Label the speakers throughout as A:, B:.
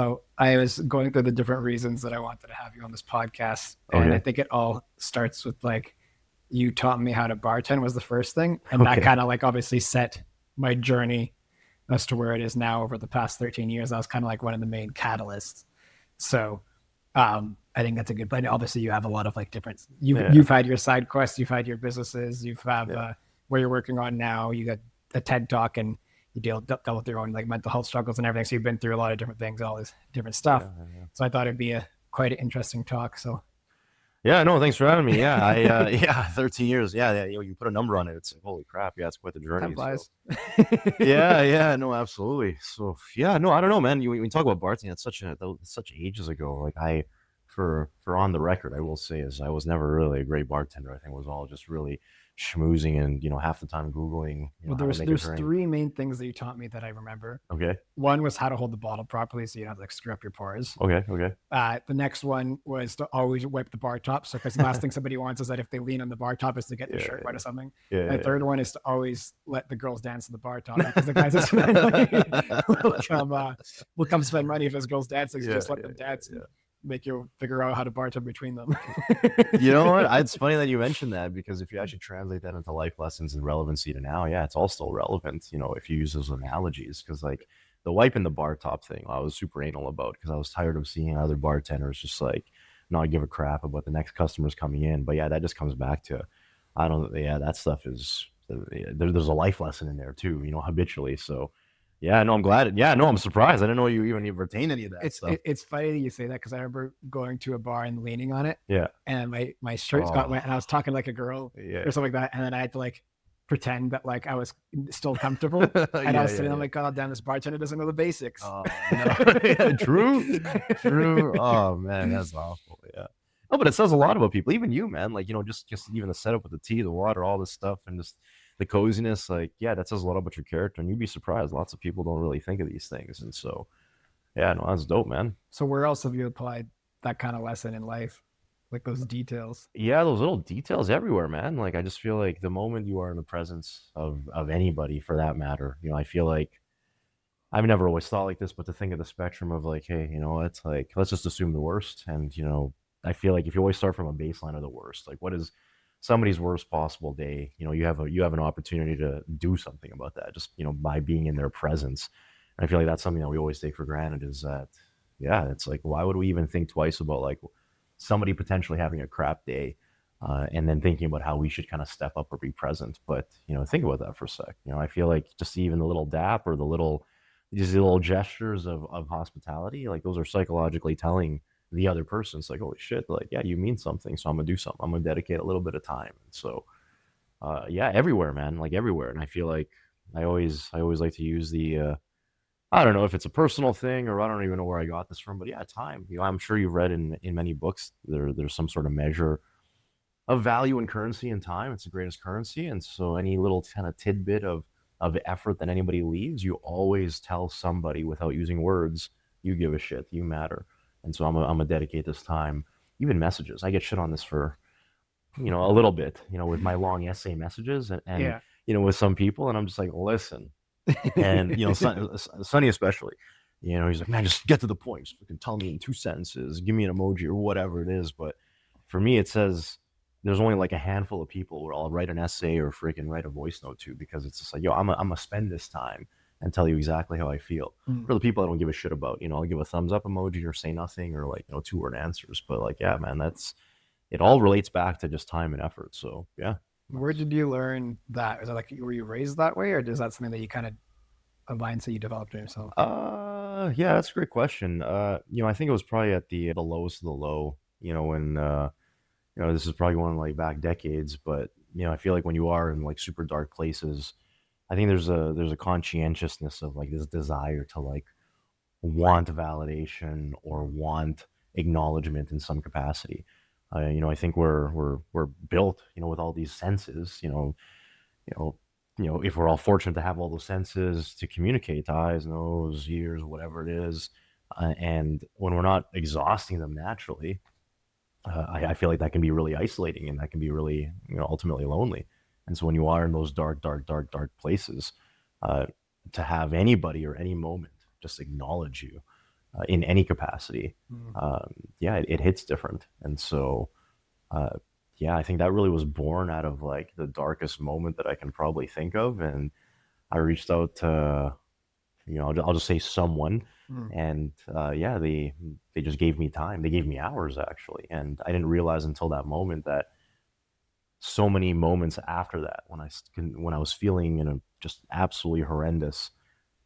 A: So I was going through the different reasons that I wanted to have you on this podcast, and I
B: Okay.
A: think it all starts with like you taught me how to bartend was the first thing, and that
B: Okay.
A: kind of like obviously set my journey as to where it is now over the past 13 years. That was kind of like one of the main catalysts. So I think that's a good plan. Obviously, you have a lot of like different.
B: Yeah.
A: You've had your side quests, you've had your businesses, you've have
B: Yeah.
A: where you're working on now. You got a TED talk, and you dealt with your own like mental health struggles and everything. So you've been through a lot of different things, all this different stuff.
B: Yeah. Yeah.
A: So I thought it'd be a quite an interesting talk. So
B: Yeah. No, thanks for having me. Yeah. Yeah, 13 years. Yeah. Yeah. You put a number on it. It's like, holy crap. Yeah. It's quite the
A: time
B: journey. So,
A: flies.
B: yeah. Yeah. No, absolutely. So, yeah. No, I don't know, man. When you talk about bartending, that's such ages ago. Like, for on the record, I will say is I was never really a great bartender. I think it was all just really schmoozing and, half the time Googling,
A: Well,
B: how to make a
A: there's
B: drink.
A: three main things that you taught me that I remember.
B: Okay.
A: One was how to hold the bottle properly so you don't have to like screw up your pores.
B: Okay. Okay.
A: The next one was to always wipe the bar top. So, because the last thing somebody wants is that if they lean on the bar top is to get their
B: Yeah.
A: shirt wet or something.
B: Yeah.
A: And the
B: Yeah.
A: third one is to always let the girls dance on the bar top because the guys just will come spend money if there's girls dancing. So
B: Yeah.
A: just let
B: Yeah.
A: them
B: Yeah.
A: dance and
B: Yeah.
A: make you figure out how to bartend between them.
B: You know what? It's funny that you mentioned that because if you actually translate that into life lessons and relevancy to now, yeah, it's all still relevant, if you use those analogies. Because, like, the wiping the bar top thing, I was super anal about because I was tired of seeing other bartenders just like not give a crap about the next customers coming in. But yeah, that just comes back to, I don't, yeah, that stuff is, there's a life lesson in there too, habitually. So, yeah, no, I'm glad. Yeah, no, I'm surprised. I didn't know you even retained any of that stuff.
A: It's funny that you say that because I remember going to a bar and leaning on it,
B: Yeah.
A: and my shirts got
B: Oh,
A: wet, and I was talking like a girl
B: yeah.
A: or something like that, and then I had to like pretend that like I was still comfortable, and I
B: Yeah,
A: was
B: yeah,
A: sitting there
B: yeah.
A: like, God damn, this bartender doesn't know the basics.
B: Oh no, yeah, true, true. Oh man, that's awful. Yeah. Oh, but it says a lot about people, even you, man. Like, just even the setup with the tea, the water, all this stuff, and just the coziness. Like, yeah, that says a lot about your character, and you'd be surprised. Lots of people don't really think of these things, and so, yeah, no, that's dope, man.
A: So where else have you applied that kind of lesson in life, like those details?
B: Yeah, those little details everywhere, man. Like, I just feel like the moment you are in the presence of anybody, for that matter, I feel like I've never always thought like this, but to think of the spectrum of like, hey, it's like let's just assume the worst, and I feel like if you always start from a baseline of the worst, like what is somebody's worst possible day, you have an opportunity to do something about that, just by being in their presence. And I feel like that's something that we always take for granted. Is that, yeah, it's like why would we even think twice about like somebody potentially having a crap day, and then thinking about how we should kind of step up or be present. But think about that for a sec. I feel like just even the little dap or these little gestures of hospitality, like those are psychologically telling the other person, it's like, holy shit, like, yeah, you mean something, so I'm gonna do something. I'm gonna dedicate a little bit of time. And so, yeah, everywhere, man, like everywhere. And I feel like I always like to use I don't know if it's a personal thing or I don't even know where I got this from, but yeah, time. I'm sure you've read in many books there's some sort of measure of value and currency in time. It's the greatest currency. And so any little kind of tidbit of effort that anybody leaves, you always tell somebody without using words, you give a shit, you matter. And so I'm gonna dedicate this time. Even messages, I get shit on this for a little bit, with my long essay messages, and
A: Yeah.
B: with some people, and I'm just like, listen. And Sonny especially, he's like, man, just get to the point. Just fucking tell me in 2 sentences. Give me an emoji or whatever it is. But for me, it says there's only like a handful of people where I'll write an essay or freaking write a voice note to, because it's just like, yo, I'm gonna spend this time and tell you exactly how I feel.
A: Mm.
B: For the people I don't give a shit about, I'll give a thumbs up emoji or say nothing or like 2-word answers. But like, yeah, man, it all relates back to just time and effort. So yeah.
A: Where did you learn that? Is that like were you raised that way, or is that something that you kind of a mindset you developed in yourself?
B: Yeah, that's a great question. I think it was probably at the lowest of the low, when this is probably going like back decades, but I feel like when you are in like super dark places, I think there's a conscientiousness of like this desire to like want validation or want acknowledgement in some capacity. I think we're built, with all these senses, you know, if we're all fortunate to have all those senses to communicate to eyes, nose, ears, whatever it is, and when we're not exhausting them naturally, I feel like that can be really isolating and that can be really, ultimately lonely. And so when you are in those dark, dark, dark, dark places, uh, to have anybody or any moment just acknowledge you, in any capacity,
A: Mm.
B: yeah, it hits different. And so, uh, yeah, I think that really was born out of like the darkest moment that I can probably think of. And I reached out to, I'll just say someone,
A: Mm.
B: and yeah, they just gave me time. They gave me hours actually, and I didn't realize until that moment that so many moments after that, when I was feeling just absolutely horrendous,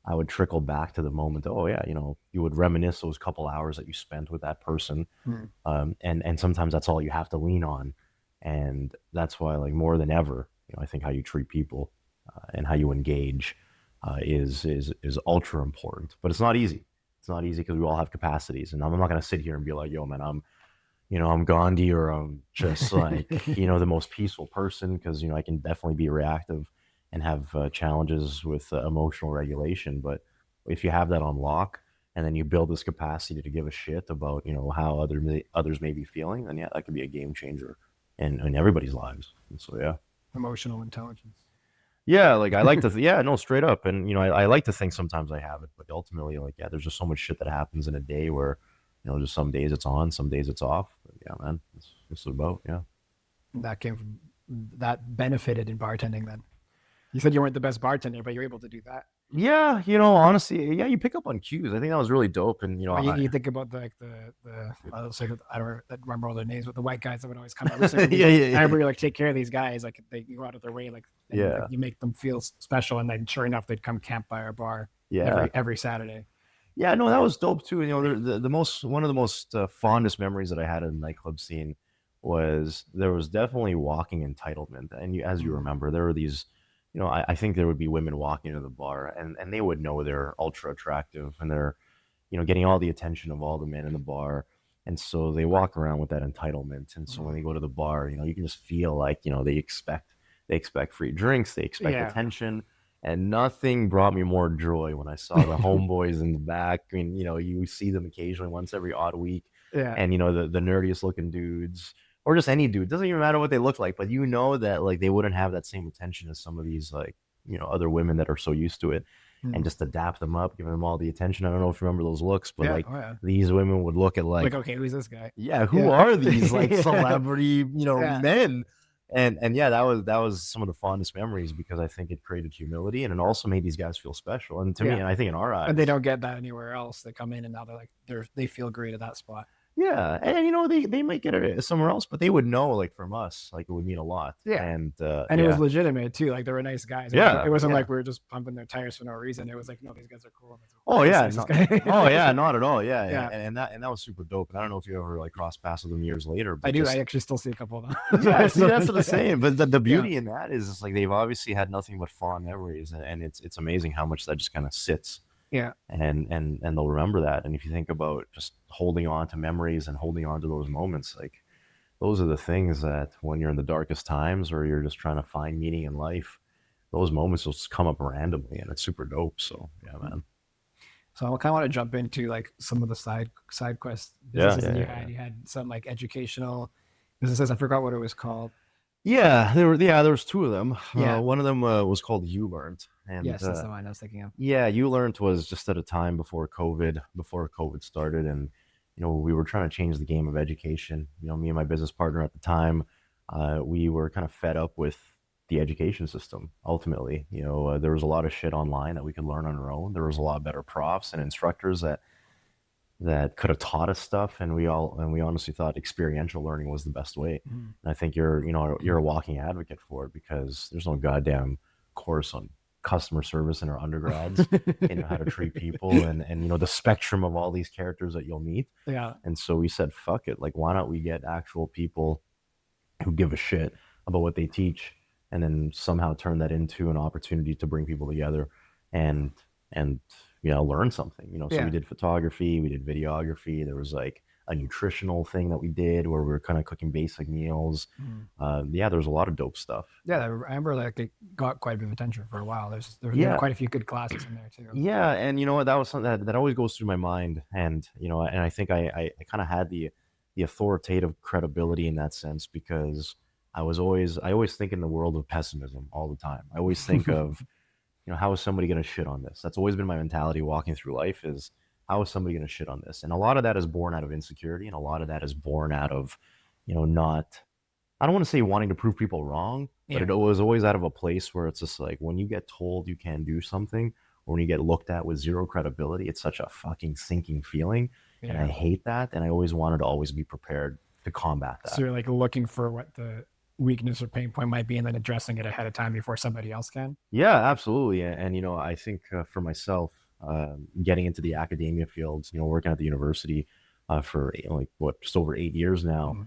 B: I would trickle back to the moment. Oh yeah, you would reminisce those couple hours that you spent with that person,
A: Mm.
B: and sometimes that's all you have to lean on, and that's why like more than ever, I think how you treat people and how you engage is ultra important. But it's not easy. It's not easy because we all have capacities, and I'm not gonna sit here and be like, yo man, I'm Gandhi or I'm just like, the most peaceful person because, I can definitely be reactive and have challenges with emotional regulation. But if you have that on lock and then you build this capacity to give a shit about, how others may be feeling, then yeah, that could be a game changer in everybody's lives. And so, yeah.
A: Emotional intelligence.
B: Yeah, like I like to, yeah, no, straight up, and I like to think sometimes I have it, but ultimately, like, yeah, there's just so much shit that happens in a day where, just some days it's on, some days it's off. But yeah, man, it's about, yeah.
A: That came from that benefited in bartending. Then you said you weren't the best bartender, but you're able to do that.
B: Yeah, honestly, yeah, you pick up on cues. I think that was really dope, and
A: Well, you think about the I don't say I don't remember all their names, but the white guys that would always come out. At least like,
B: yeah, yeah,
A: I
B: yeah,
A: remember you like take care of these guys, like they go out of their way, like and like
B: yeah,
A: you make them feel special, and then sure enough, they'd come camp by our bar
B: yeah.
A: every Saturday.
B: Yeah, no, that was dope too. The most one of the most fondest memories that I had in the nightclub scene was there was definitely walking entitlement, and as you
A: Mm.
B: remember, there were these, I think there would be women walking into the bar, and they would know they're ultra attractive, and they're, getting all the attention of all the men in the bar, and so they walk around with that entitlement, and so when
A: Mm.
B: they go to the bar, you can just feel like they expect free drinks, they expect
A: Yeah,
B: attention, and nothing brought me more joy when I saw the homeboys in the back. I mean, you see them occasionally once every odd week,
A: yeah.
B: and the nerdiest looking dudes, or just any dude. Doesn't even matter what they look like, but that like they wouldn't have that same attention as some of these like other women that are so used to it, and
A: Mm.
B: just adapt them up, giving them all the attention. I don't know if you remember those looks, but
A: Yeah,
B: like
A: oh yeah.
B: these women would look at
A: Like,
B: like,
A: okay, who's this guy?
B: yeah, who
A: Yeah,
B: are these like
A: yeah,
B: celebrity,
A: yeah.
B: men? And yeah, that was some of the fondest memories because I think it created humility and it also made these guys feel special. And to me,
A: Yeah.
B: and I think in our
A: And they
B: eyes,
A: don't get that anywhere else. They come in and now they feel great at that spot.
B: yeah, and they might get it somewhere else, but they would know like from us, like it would mean a lot.
A: Yeah.
B: And
A: And it was
B: yeah,
A: legitimate too. Like they were nice guys. It
B: yeah,
A: wasn't
B: yeah.
A: like we were just pumping their tires for no reason. It was like, no, these guys are cool.
B: Oh
A: Chris
B: yeah,
A: likes this
B: no, oh yeah,
A: guy.
B: not at all. Yeah,
A: Yeah,
B: and that was super dope. And I don't know if you ever like crossed paths with them years later,
A: I
B: but
A: do. I
B: just
A: actually still see a couple of
B: yeah,
A: them.
B: see,
A: So,
B: that's what I'm saying. But the
A: yeah,
B: beauty in that is it's like they've obviously had nothing but fond memories, and it's amazing how much that just kind of sits,
A: yeah.
B: and they'll remember that. And if you think about just holding on to memories and holding on to those moments, like those are the things that when you're in the darkest times or you're just trying to find meaning in life, those moments will just come up randomly, and it's super dope. So yeah, man.
A: So I kind of want to jump into like some of the side quest
B: Yeah,
A: businesses that
B: yeah,
A: you
B: yeah,
A: had.
B: yeah.
A: You had some like educational businesses. I forgot what it was called.
B: There was two of them.
A: Yeah.
B: One of them was called You Learned, and
A: Yes, that's the one I was thinking of.
B: yeah, You Learned was just at a time before COVID started, and we were trying to change the game of education. Me and my business partner at the time, we were kind of fed up with the education system. Ultimately, there was a lot of shit online that we could learn on our own. There was a lot better profs and instructors that could have taught us stuff, and we honestly thought experiential learning was the best way.
A: Mhm.
B: And I think you're a walking advocate for it because there's no goddamn course on customer service in our undergrads, how to treat people, and the spectrum of all these characters that you'll meet.
A: Yeah.
B: And so we said, fuck it, like why don't we get actual people who give a shit about what they teach, and then somehow turn that into an opportunity to bring people together and and learn something. So we
A: Yeah.
B: did photography, we did videography. There was like a nutritional thing that we did where we were kind of cooking basic meals.
A: Mhm.
B: Yeah, there was a lot of dope stuff.
A: Yeah, I remember like it got quite a bit of attention for a while. There were
B: Yeah,
A: quite a few good classes in there too.
B: yeah, and you know what? That was something that always goes through my mind, and I think I kind of had the authoritative credibility in that sense because I always think in the world of pessimism all the time. I always think of how is somebody going to shit on this? That's always been my mentality walking through life is how is somebody going to shit on this? And a lot of that is born out of insecurity, and a lot of that is born out of, not, I don't want to say wanting to prove people wrong, but
A: Yeah.
B: it was always out of a place where it's just like when you get told you can do something, or when you get looked at with zero credibility, it's such a fucking sinking feeling. And I
A: Yeah.
B: hate that. And I always wanted to always be prepared to combat
A: So
B: that.
A: you're like looking for what the weakness or pain point might be and then addressing it ahead of time before somebody else can.
B: Yeah, absolutely. And I think for myself, getting into the academia fields, working at the university for like what, just over 8 years now,
A: Mm.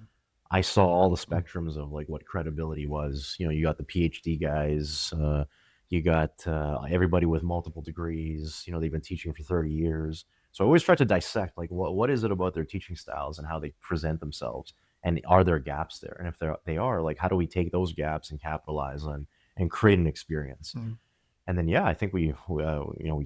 B: I saw all the spectrums of like what credibility was. You got the PhD guys, you got everybody with multiple degrees. They've been teaching for 30 years. So I always try to dissect like what is it about their teaching styles and how they present themselves, and are there gaps there? And if they are, like how do we take those gaps and capitalize on and create an experience?
A: Mm.
B: And then yeah, I think we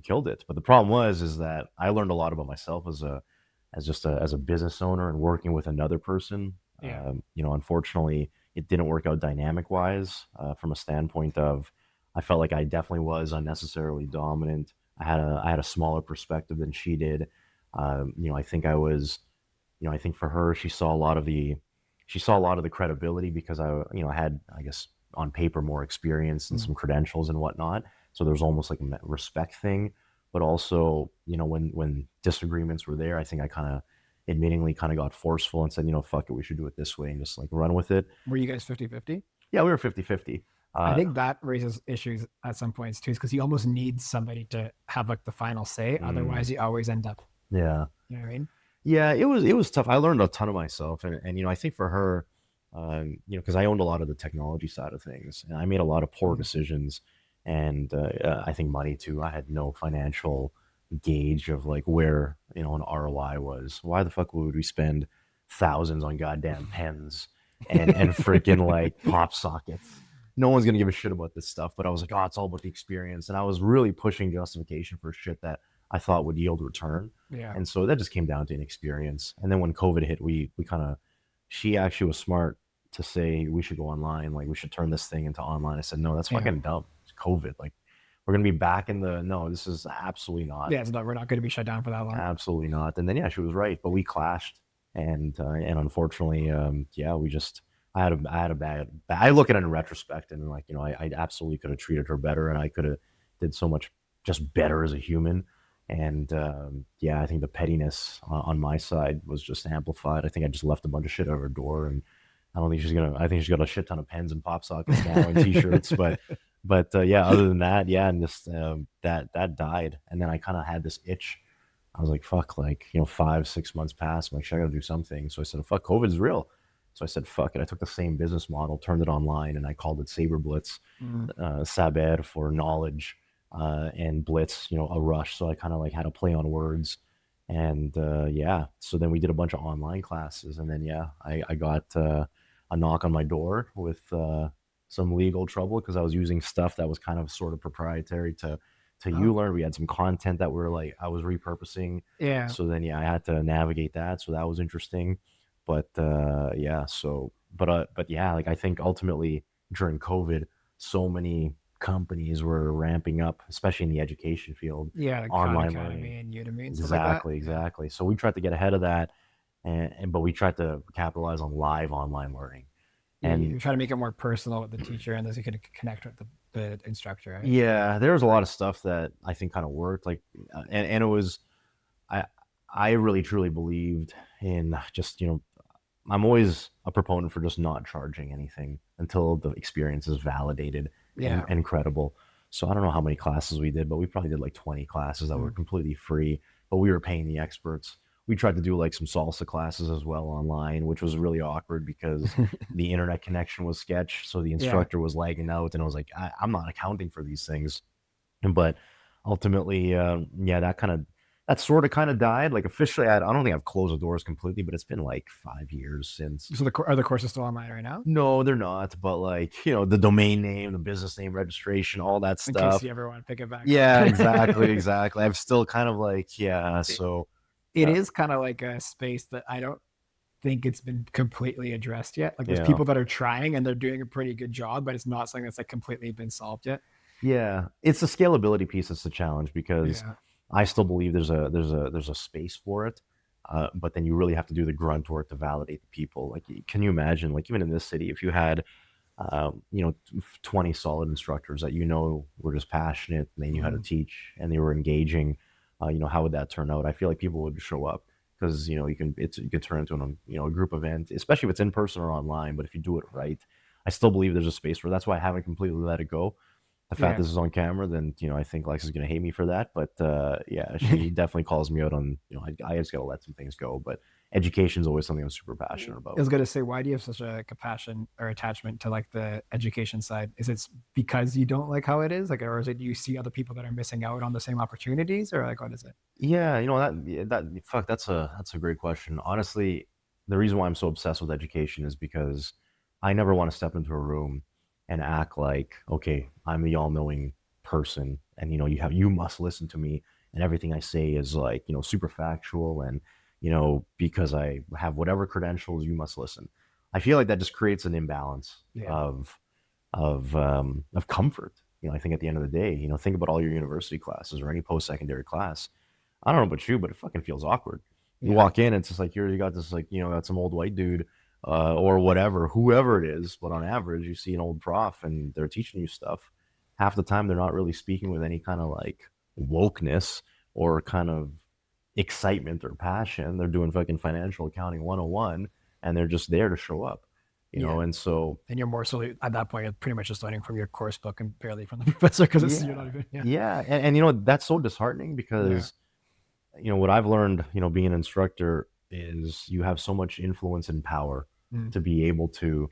B: killed it. But the problem is that I learned a lot about myself as a business owner and working with another person.
A: Yeah.
B: Unfortunately, it didn't work out dynamic wise from a standpoint of I felt like I definitely was unnecessarily dominant. I had a smaller perspective than she did. I think I think for her, she saw a lot of the credibility because I had, I guess, on paper more experience and
A: Mm.
B: some credentials and whatnot. So there was almost like a respect thing, but also, when disagreements were there, I think I kind of admittingly kind of got forceful and said, fuck it, we should do it this way and just like run with it.
A: Were you guys 50-50?
B: Yeah, we were 50-50.
A: I
B: Uh,
A: think that raises issues at some points too, because you almost need somebody to have like the final say.
B: mm,
A: Otherwise, you always end up,
B: yeah.
A: you know what I mean?
B: Yeah, it was tough. I learned a ton of myself, and I think for her, because I owned a lot of the technology side of things, and I made a lot of poor
A: Mm.
B: decisions, and I think money too. I had no financial gauge of like where an ROI was. Why the fuck would we spend thousands on goddamn pens and freaking like pop sockets? No one's gonna give a shit about this stuff. But I was like, oh, it's all about the experience, and I was really pushing justification for shit that I thought would yield return.
A: Yeah.
B: And so that just came down to inexperience. And then when COVID hit, we kind of, she actually was smart to say we should go online, like we should turn this thing into online. I said, no, that's
A: Yeah.
B: fucking dumb. It's COVID. Like we're gonna be back in the no. This is absolutely not,
A: Yeah. We're not going to be shut down for that long.
B: absolutely not. And then yeah, she was right, but we clashed, and unfortunately, yeah, we just. I had a bad. I look at it in retrospect, and like I absolutely could have treated her better, and I could have did so much just better as a human. And yeah, I think the pettiness on my side was just amplified. I think I just left a bunch of shit at her door, and I don't think she's gonna. I think she's got a shit ton of pens and pop sockets now and t-shirts. But yeah, other than that, yeah, and just that died. And then I kind of had this itch. I was like, fuck, like 5 6 months passed. I'm like, shit, I gotta do something. So I said, fuck, COVID's real. So I said, fuck it. I took the same business model, turned it online, and I called it Saber Blitz,
A: Mm.
B: Saber for knowledge, and Blitz, a rush. So I kind of like had to play on words. And yeah, so then we did a bunch of online classes. And then, yeah, I got a knock on my door with some legal trouble because I was using stuff that was kind of sort of proprietary to
A: Oh,
B: ULearn. We had some content that were like I was repurposing.
A: yeah.
B: So then, yeah, I had to navigate that. So that was interesting. But yeah, but yeah, like I think ultimately during COVID, so many companies were ramping up, especially in the education field,
A: Yeah. Like Khan
B: online learning.
A: Academy and Udemy and stuff like that.
B: Exactly,
A: Yeah.
B: exactly. So we tried to get ahead of that, and but we tried to capitalize on live online learning. And
A: You try to make it more personal with the teacher and thus you can connect with the instructor, right?
B: yeah, there was a lot of stuff that I think kind of worked. Like, and it was I I really truly believed in just I'm always a proponent for just not charging anything until the experience is validated and,
A: Yeah.
B: and credible. So I don't know how many classes we did, but we probably did like 20 classes that were
A: Mm.
B: completely free, but we were paying the experts. We tried to do like some salsa classes as well online, which was really awkward because the internet connection was sketch. So the
A: Yeah.
B: instructor was lagging out, and I was like, I'm not accounting for these things. But ultimately, yeah, that sort of kind of died. Like officially, I don't think I've closed the doors completely, but it's been like 5 years since.
A: So are the courses still online right now?
B: No, they're not. But like the domain name, the business name registration, all that
A: In case
B: stuff.
A: you ever want to pick it back up.
B: Yeah, exactly, exactly. I'm still kind of like, yeah.
A: it,
B: So
A: it
B: uh,
A: is kind of like a space that I don't think it's been completely addressed yet. Like there's
B: yeah,
A: people that are trying and they're doing a pretty good job, but it's not something that's like completely been solved yet.
B: yeah. It's the scalability piece that's the challenge because
A: Yeah.
B: I still believe there's a space for it, but then you really have to do the grunt work to validate the people. Like, can you imagine, like even in this city, if you had 20 solid instructors that were just passionate and they knew how to
A: Mm,
B: teach and they were engaging, how would that turn out? I feel like people would show up because you can turn into a group event, especially if it's in person or online. But if you do it right, I still believe there's a space for. That's why I haven't completely let it go. The fact
A: yeah.
B: this is on camera, then I think Lex is gonna hate me for that. But yeah, she definitely calls me out on I just gotta let some things go. But education is always something I'm super passionate
A: I
B: about.
A: was gonna say, why do you have such a compassion or attachment to like the education side? Is it because you don't like how it is, like, or is it you see other people that are missing out on the same opportunities, or like what is it?
B: Yeah, that fuck, that's a great question. Honestly, the reason why I'm so obsessed with education is because I never want to step into a room and act like, okay, I'm the all-knowing person, and you must listen to me, and everything I say is like, super factual, and because I have whatever credentials, you must listen. I feel like that just creates an imbalance
A: Yeah,
B: of comfort. I think at the end of the day, think about all your university classes or any post-secondary class. I don't know about you, but it fucking feels awkward. You
A: yeah,
B: walk in, it's just like you got this like got some old white dude, or whatever, whoever it is. But on average, you see an old prof, and they're teaching you stuff. Half the time, they're not really speaking with any kind of like wokeness or kind of excitement or passion. They're doing fucking financial accounting 101, and they're just there to show up.
A: yeah.
B: And so
A: And you're more so at that point, you're pretty much just learning from your course book and barely from the professor because it's you're
B: yeah,
A: not even. Yeah,
B: yeah, and that's so disheartening
A: yeah,
B: because what I've learned, being an instructor is you have so much influence and power
A: mm,
B: to be able to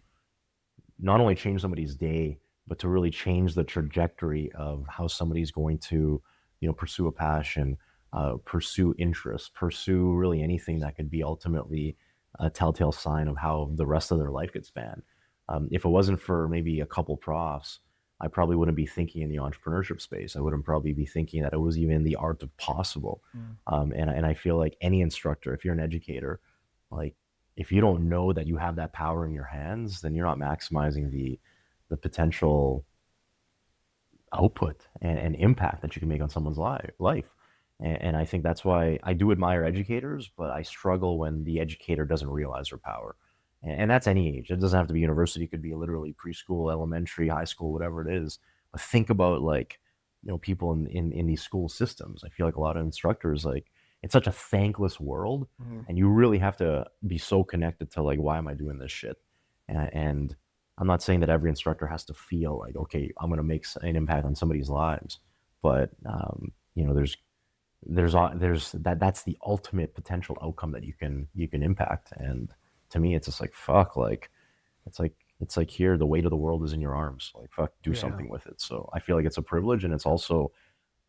B: not only change somebody's day, but to really change the trajectory of how somebody's going to, pursue a passion, pursue interest, pursue really anything that could be ultimately a telltale sign of how the rest of their life could span. If it wasn't for maybe a couple profs, I probably wouldn't be thinking in the entrepreneurship space. I wouldn't probably be thinking that it was even the art of possible.
A: mm,
B: And I feel like any instructor, if you're an educator, like if you don't know that you have that power in your hands, then you're not maximizing the potential output and impact that you can make on someone's life. And I think that's why I do admire educators, but I struggle when the educator doesn't realize their power. And that's any age. It doesn't have to be university. It could be literally preschool, elementary, high school, whatever it is. But think about like, people in these school systems. I feel like a lot of instructors, like, it's such a thankless world,
A: mm.
B: and you really have to be so connected to like, why am I doing this shit? And I'm not saying that every instructor has to feel like, okay, I'm going to make an impact on somebody's lives, but there's that's the ultimate potential outcome that you can impact. And to me, it's just like fuck, like it's like here, the weight of the world is in your arms. Like fuck, do
A: Yeah,
B: something with it. So I feel like it's a privilege, and it's also,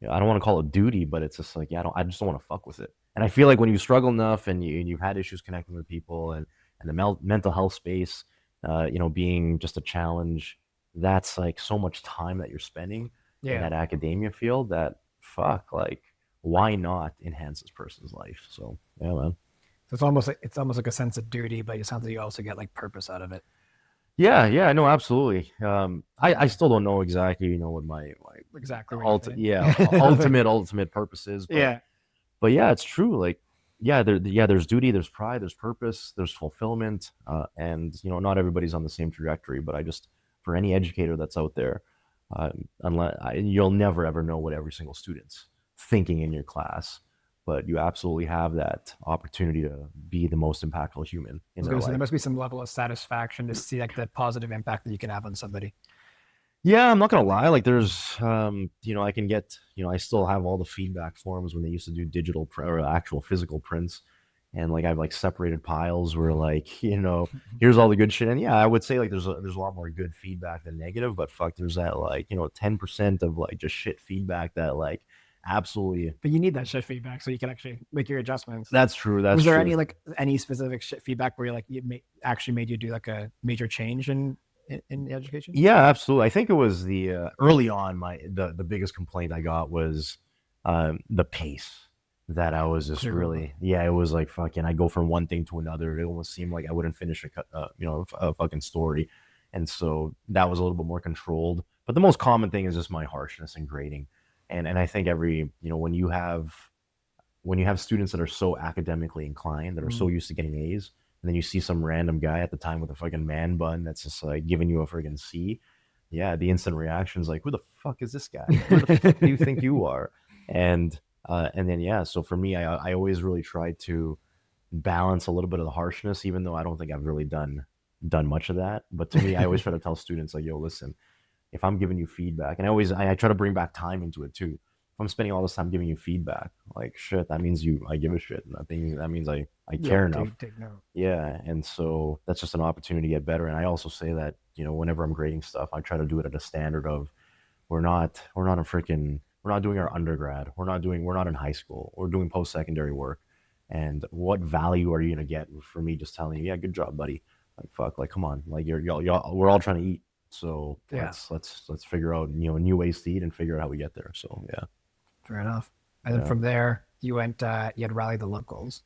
B: I don't want to call it duty, but it's just like, yeah, I just don't want to fuck with it. And I feel like when you struggle enough and you've had issues connecting with people, and the mental health space, being just a challenge, that's like so much time that you're spending in
A: yeah.
B: that academia field that fuck, like, why not enhance this person's life? So yeah, man.
A: So it's almost like a sense of duty, but it sounds like you also get like purpose out of it.
B: Yeah, yeah, no, absolutely. I still don't know exactly, what my
A: Exactly where you fit
B: ult
A: in.
B: yeah,
A: Like,
B: ultimate purpose is, but
A: yeah,
B: yeah, it's true. Like, there's duty, there's pride, there's purpose, there's fulfillment, and not everybody's on the same trajectory. But I just, for any educator that's out there, you'll never ever know what every single student's thinking in your class, but you absolutely have that opportunity to be the most impactful human
A: I
B: in
A: was
B: their
A: going to say there
B: life.
A: must be some level of satisfaction to see like the positive impact that you can have on somebody.
B: Yeah, I'm not gonna lie. Like, there's, I can get, I still have all the feedback forms when they used to do or actual physical prints, and like I've like separated piles where like, here's all the good shit, and yeah, I would say like there's a lot more good feedback than negative, but fuck, there's that like 10% of like just shit feedback that like absolutely.
A: But you need that shit feedback so you can actually make your adjustments.
B: That's true. That's
A: Was there
B: true.
A: any like any specific shit feedback where you like actually made you do like a major change in education?
B: Yeah, absolutely. I think it was the early on. The biggest complaint I got was the pace. That I was just
A: True.
B: really, yeah, it was like fucking. I go from one thing to another. It almost seemed like I wouldn't finish a fucking story, and so that was a little bit more controlled. But the most common thing is just my harshness and grading, And I think when you have students that are so academically inclined, that are so
A: Mm.
B: used to getting A's, and then you see some random guy at the time with a fucking man bun that's just like giving you a friggin' C, yeah, the instant reaction is like, who the fuck is this guy? Where the fuck do you think you are? And and then yeah, so for me, I always really try to balance a little bit of the harshness, even though I don't think I've really done much of that. But to me, I always try to tell students like, yo, listen, if I'm giving you feedback, and I try to bring back time into it too. If I'm spending all this time giving you feedback, like shit, that means I give a shit. And I think that means I
A: Yeah,
B: care enough.
A: take note.
B: Yeah, and so that's just an opportunity to get better. And I also say that whenever I'm grading stuff, I try to do it at a standard of we're not doing our undergrad. We're not in high school. We're doing post secondary work. And what value are you gonna get for me just telling you, yeah, good job, buddy? Like fuck, like come on, like y'all we're all trying to eat. So
A: Yeah,
B: let's figure out new ways to eat and figure out how we get there. So yeah,
A: fair enough. And then
B: yeah.
A: from there, you went, you had rallied the locals.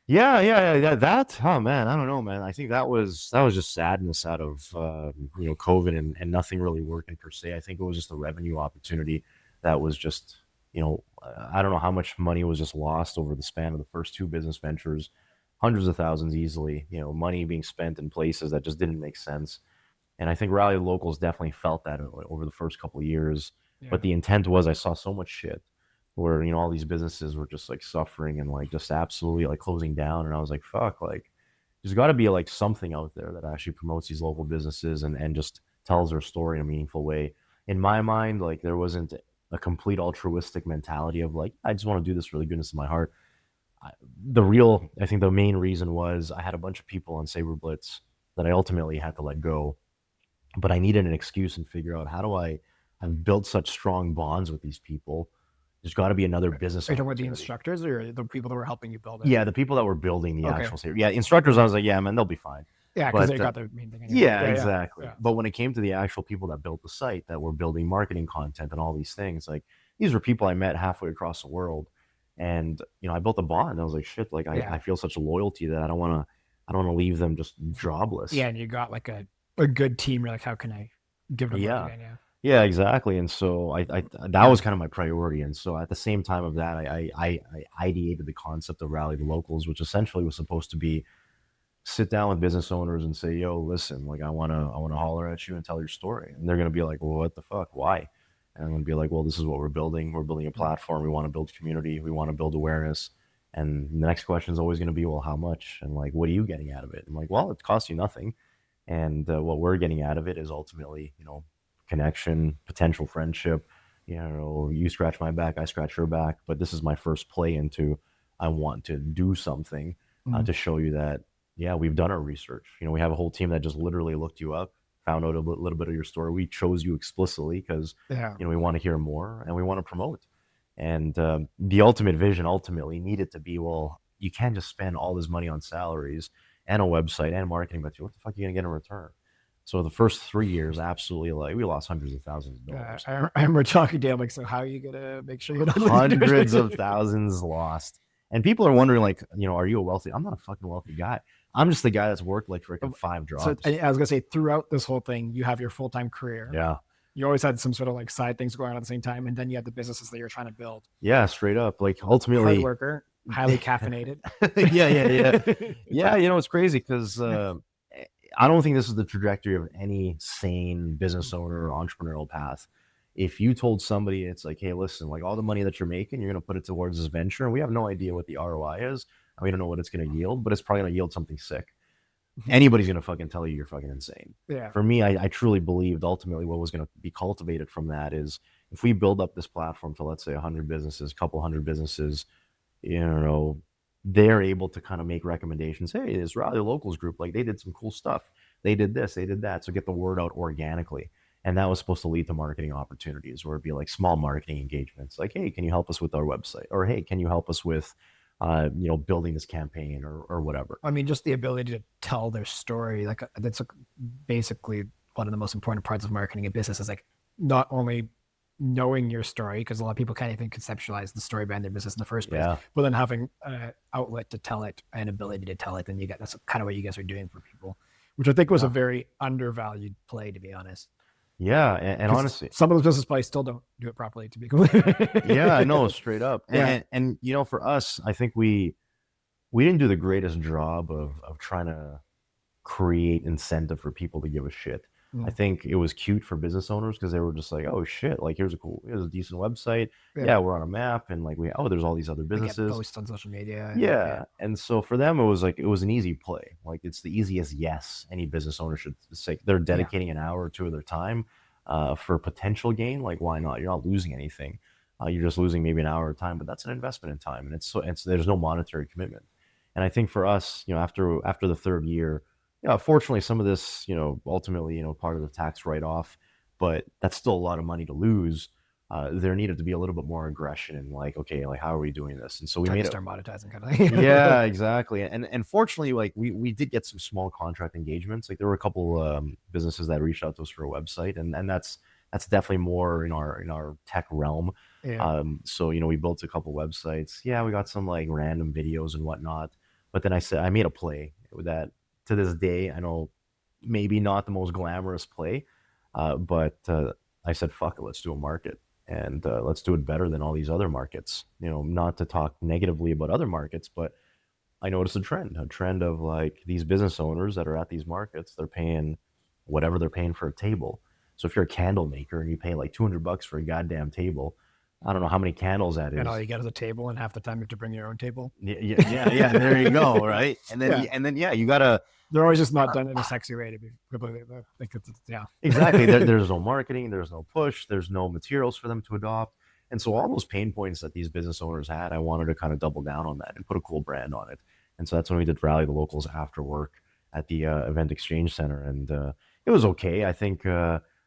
B: Yeah. That, oh man, I don't know, man. I think that was just sadness out of COVID and nothing really working per se. I think it was just a revenue opportunity that was just I don't know how much money was just lost over the span of the first two business ventures, hundreds of thousands easily. Money being spent in places that just didn't make sense. And I think Rally Locals definitely felt that over the first couple of years. But
A: Yeah.
B: the intent was I saw so much shit where all these businesses were just like suffering and like just absolutely like closing down, and I was like, fuck, like there's got to be like something out there that actually promotes these local businesses and just tells their story in a meaningful way. In my mind, like there wasn't a complete altruistic mentality of like I just want to do this for the goodness of my heart. I, I think the main reason was I had a bunch of people on Saber Blitz that I ultimately had to let go, but I needed an excuse and figure out how do I've built such strong bonds with these people. There's got to be another
A: Are
B: business
A: you talking about the
B: opportunity.
A: instructors or the people that were helping you build it?
B: Yeah, the people that were building the
A: Okay.
B: actual series. Yeah, instructors, I was like, yeah, man, they'll be fine.
A: Yeah, because they
B: But
A: got the main thing anyway.
B: yeah,
A: Yeah, yeah,
B: exactly.
A: yeah.
B: But when it came to the actual people that built the site, that were building marketing content and all these things, like these were people I met halfway across the world, and I built a bond. I was like, shit, like
A: Yeah.
B: I feel such loyalty that I don't want to leave them just
A: Yeah,
B: jobless.
A: and you got like a good team. You're like, how can I give them work
B: Yeah.
A: again? Yeah.
B: Yeah, exactly. And so I that was kind of my priority. And so at the same time of that, I ideated the concept of Rally the Locals, which essentially was supposed to be sit down with business owners and say, "Yo, listen, like I wanna holler at you and tell your story." And they're gonna be like, "Well, what the fuck? Why?" And I'm gonna be like, "Well, this is what we're building. We're building a
A: Mm.
B: platform. We want to build community. We want to build awareness." And the next question is always going to be, well, how much? And like, what are you getting out of it? I'm like, well, it costs you nothing. And what we're getting out of it is ultimately, connection, potential friendship. You scratch my back, I scratch your back. But this is my first play into I want to do something
A: Mm.
B: to show you that, yeah, we've done our research. We have a whole team that just literally looked you up, found out a little bit of your story. We chose you explicitly because,
A: Yeah.
B: we want to hear more and we want to promote. And the ultimate vision ultimately needed to be, well, you can't just spend all this money on salaries and a website and marketing material. What the fuck are you gonna get in return? So the first 3 years, absolutely, like we lost hundreds of thousands of dollars,
A: I remember talking to him like, so how are you gonna make sure you're not losing
B: hundreds
A: too
B: of thousands lost. And people are wondering, like, are you a wealthy? I'm not a fucking wealthy guy. I'm just the guy that's worked like freaking
A: much?
B: five
A: So
B: jobs.
A: I was gonna say, throughout this whole thing, you have your full time career.
B: Yeah,
A: You always had some sort of like side things going on at the same time, and then you had the businesses that you're trying to build.
B: yeah, straight up. Like
A: Hard
B: ultimately,
A: worker, highly caffeinated.
B: yeah. Yeah, it's crazy because I don't think this is the trajectory of any sane business owner or entrepreneurial path. If you told somebody, it's like, hey, listen, like all the money that you're making, you're going to put it towards this venture, and we have no idea what the ROI is, and we don't know what it's going to yield, but it's probably going to yield something sick. Anybody's going to fucking tell you you're fucking insane.
A: Yeah.
B: For me, I truly believed ultimately what was going to be cultivated from that is if we build up this platform to, let's say, 100 businesses, couple hundred businesses, you know, they're able to kind of make recommendations. Hey, this Raleigh Locals group, like they did some cool stuff. They did this, they did that. So get the word out organically. And that was supposed to lead to marketing opportunities where it'd be like small marketing engagements. Like, hey, can you help us with our website? Or hey, can you help us with building this campaign or whatever.
A: I mean, just the ability to tell their story, like that's basically one of the most important parts of marketing and business is like not only knowing your story, because a lot of people can't even conceptualize the story behind their business in the first place,
B: Yeah.
A: but then having an outlet to tell it and ability to tell it, then you get that's kind of what you guys are doing for people, which I think was a
B: Yeah.
A: very undervalued play, to be honest.
B: Yeah, and
A: Because
B: honestly,
A: some of those businesses probably still don't do it properly, to be completely.
B: yeah, no, straight up.
A: Yeah.
B: And you know, for us, I think we didn't do the greatest job of trying to create incentive for people to give a shit. I
A: Mm.
B: think it was cute for business owners because they were just like, oh shit, like here's a decent website.
A: Yeah.
B: Yeah, we're on a map, and like there's all these other
A: They get
B: businesses.
A: posts on social media and yeah.
B: Yeah, and so for them, it was like it was an easy play. Like it's the easiest yes any business owner should say. They're
A: Yeah.
B: dedicating an hour or two of their time for potential gain. Like why not? You're not losing anything. You're just losing maybe an hour of time, but that's an investment in time, and it's there's no monetary commitment. And I think for us, after the third year, fortunately, some of this, ultimately, part of the tax write off, but that's still a lot of money to lose. There needed to be a little bit more aggression and like, okay, like how are we doing this? And so we
A: Trying to
B: made it.
A: start monetizing kind
B: Yeah,
A: of thing.
B: exactly. And fortunately, like we did get some small contract engagements. Like there were a couple businesses that reached out to us for a website, and that's definitely more in our tech realm.
A: Yeah.
B: So we built a couple websites. Yeah, we got some like random videos and whatnot. But then I said I made a play that to this day I know maybe not the most glamorous play, but I said fuck it, let's do a market and let's do it better than all these other markets. Not to talk negatively about other markets, but I noticed a trend of like these business owners that are at these markets, they're paying whatever they're paying for a table. So if you're a candle maker and you pay like $200 for a goddamn table, I don't know how many candles that
A: And all
B: is.
A: you get is a table, and half the time you have to bring your own table.
B: Yeah, yeah, yeah, yeah. There you go, right? And then,
A: Yeah.
B: and then, yeah, you gotta
A: They're always just not done in a sexy way to be completely like yeah.
B: exactly. There's no marketing, there's no push, there's no materials for them to adopt, and so all those pain points that these business owners had, I wanted to kind of double down on that and put a cool brand on it. And so that's when we did Rally the Locals after work at the Event Exchange Center, and it was okay. I think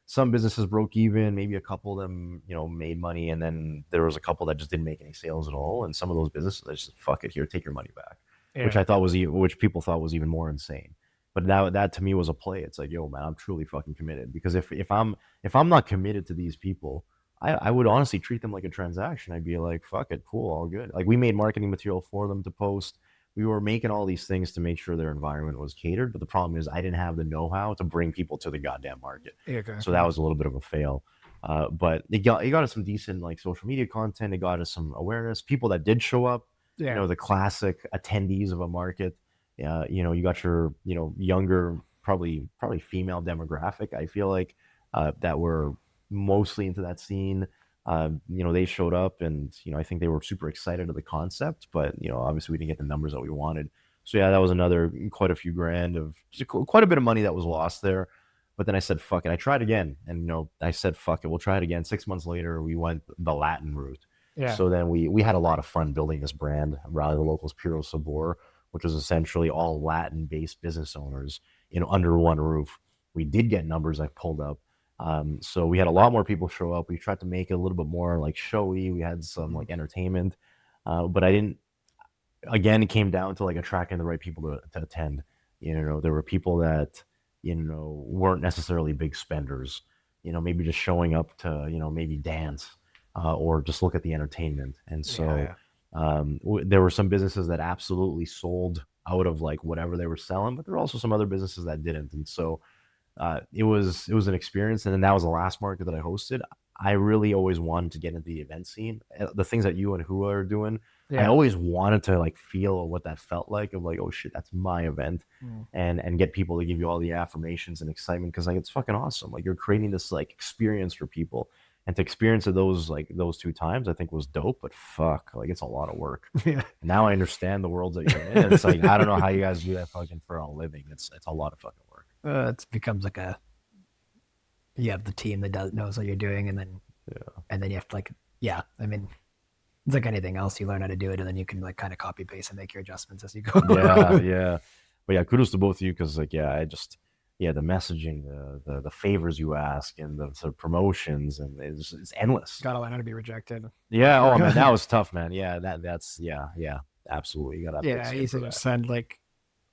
B: some businesses broke even, maybe a couple of them, made money, and then there was a couple that just didn't make any sales at all. And some of those businesses, they just fuck it, here, take your money back, which
A: Yeah.
B: I thought was which people thought was even more insane. But that to me was a play. It's like, yo, man, I'm truly fucking committed. Because if I'm not committed to these people, I would honestly treat them like a transaction. I'd be like, fuck it, cool, all good. Like we made marketing material for them to post. We were making all these things to make sure their environment was catered. But the problem is I didn't have the know-how to bring people to the goddamn market.
A: Yeah,
B: So that
A: exactly.
B: was a little bit of a fail. But it got us some decent like social media content. It got us some awareness. People that did show up,
A: Yeah.
B: the classic attendees of a market. You got your younger, probably female demographic. I feel like that were mostly into that scene. They showed up, and I think they were super excited of the concept, but obviously we didn't get the numbers that we wanted. So yeah, that was another quite a few grand of quite a bit of money that was lost there. But then I said fuck it. I tried again, and I said fuck it. We'll try it again. 6 months later, we went the Latin route.
A: Yeah.
B: So then we had a lot of fun building this brand, Rally the Locals Puro Sabor, which was essentially all Latin based business owners under one roof. We did get numbers I pulled up. So we had a lot more people show up. We tried to make it a little bit more like showy. We had some
A: Mhm.
B: like entertainment, but I didn't. Again, it came down to like attracting the right people to attend. There were people that weren't necessarily big spenders. Maybe just showing up to maybe dance or just look at the entertainment. And
A: Yeah,
B: so
A: yeah.
B: there were some businesses that absolutely sold out of like whatever they were selling, but there were also some other businesses that didn't. And so it was an experience, and then that was the last market that I hosted. I really always wanted to get into the event scene. The things that you and Hua are doing, I
A: Yeah.
B: always wanted to like feel what that felt like of like, oh shit, that's my event,
A: Mm.
B: and get people to give you all the affirmations and excitement because like it's fucking awesome. Like you're creating this like experience for people, and to experience it those 2 times, I think was dope. But fuck, like it's a lot of work.
A: Yeah.
B: And now I understand the world that you're in. And it's like I don't know how you guys do that fucking for a living. It's a lot of fucking work.
A: It becomes like a you have the team that knows what you're doing, and then you have to like yeah. I mean, it's like anything else. You learn how to do it, and then you can like kind of copy paste and make your adjustments as you go
B: Yeah,
A: along.
B: yeah. But yeah, kudos to both of you because like yeah, the messaging, the favors you ask, and the promotions, and it's endless.
A: Gotta learn how to be rejected.
B: Yeah. Oh man, that was tough, man. Yeah, that's yeah, yeah, absolutely. You gotta have thick
A: Yeah, I
B: skin
A: used
B: for
A: to
B: that.
A: just send like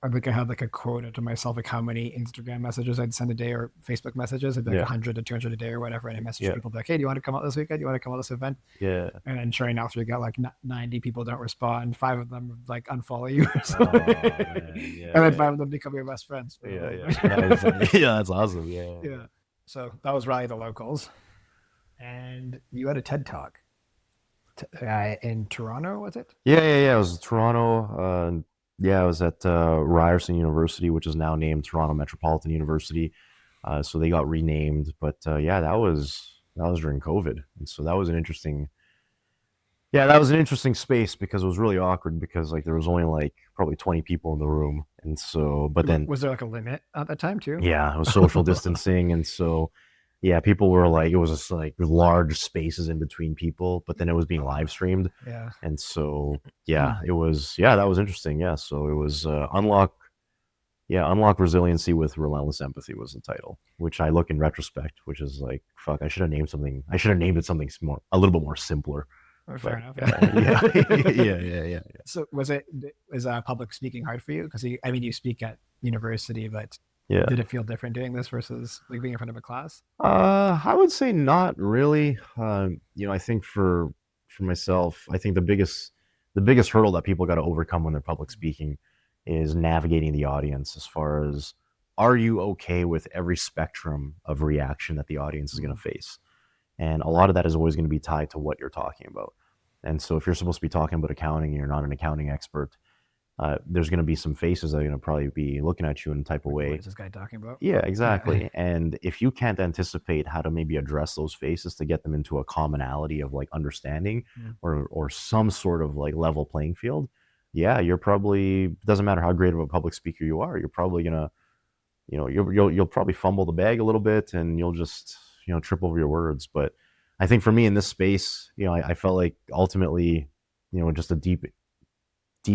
A: I think I had like a quota to myself, like how many Instagram messages I'd send a day or Facebook messages. It'd be like
B: Yeah,
A: 100 to 200 a day or whatever. And I message
B: yeah,
A: people like, hey, do you want to come out this weekend? Do you want to come out this event?
B: yeah.
A: And then sure enough, you got like 90 people don't respond. Five of them like unfollow you or
B: Oh
A: something.
B: man, yeah,
A: And then
B: yeah,
A: five of them become your best friends for a
B: yeah,
A: little
B: yeah.
A: bit.
B: Nice. Yeah, that's awesome. Yeah, yeah.
A: Yeah. So that was really the locals. And you had a TED Talk in Toronto, was it?
B: Yeah. It was Toronto. Yeah, I was at Ryerson University, which is now named Toronto Metropolitan University. So they got renamed, but yeah, that was during COVID, and so that was an interesting. Yeah, that was an interesting space because it was really awkward because like there was only like probably 20 people in the room, and so but then
A: Was there like a limit at that time too?
B: yeah, it was social distancing, and so yeah, people were like, it was just like large spaces in between people, but then it was being live streamed,
A: Yeah.
B: and so yeah, it was yeah, that was interesting. Yeah, so it was unlock resiliency with relentless empathy was the title, which I look in retrospect, which is like fuck, I should have named something. I should have named it something more, a little bit more simpler.
A: Fair
B: But
A: enough.
B: yeah,
A: Yeah.
B: yeah.
A: So was public speaking hard for you? Because I mean, you speak at university, but
B: Yeah.
A: did it feel different doing this versus like being in front of a class?
B: I would say not really. I think for myself, I think the biggest hurdle that people got to overcome when they're public speaking is navigating the audience as far as are you okay with every spectrum of reaction that the audience is going
A: Mhm.
B: to face? And a lot of that is always going to be tied to what you're talking about. And so if you're supposed to be talking about accounting and you're not an accounting expert, there's going to be some faces that are going to probably be looking at you in a type of
A: Like, what
B: way.
A: is this guy talking about?
B: Yeah,
A: Yeah.
B: exactly. And if you can't anticipate how to maybe address those faces to get them into a commonality of like understanding
A: Mm.
B: or some sort of like level playing field, yeah, you're probably doesn't matter how great of a public speaker you are, you're probably gonna, you'll probably fumble the bag a little bit and you'll just trip over your words. But I think for me in this space, I felt like ultimately, just a deep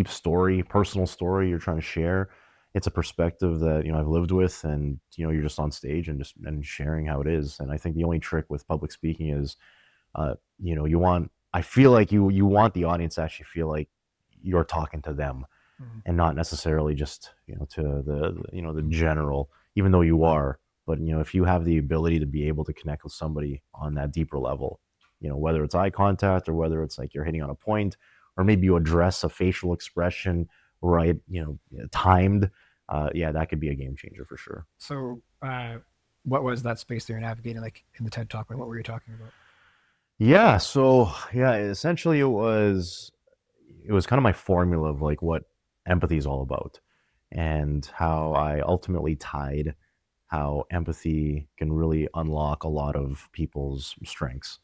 B: story, personal story you're trying to share. It's a perspective that I've lived with, and you're just on stage and just and sharing how it is. And I think the only trick with public speaking is, you want. I feel like you want the audience to actually feel like you're talking to them
A: Mm.
B: and not necessarily just to the general, even though you are. But if you have the ability to be able to connect with somebody on that deeper level, whether it's eye contact or whether it's like you're hitting on a point, or maybe you address a facial expression right, timed. Yeah, that could be a game changer for sure.
A: So, what was that space that you're navigating, like in the TED Talk? Like, what were you talking about?
B: Yeah, so yeah, essentially it was kind of my formula of like what empathy is all about and how I ultimately tied how empathy can really unlock a lot of people's strengths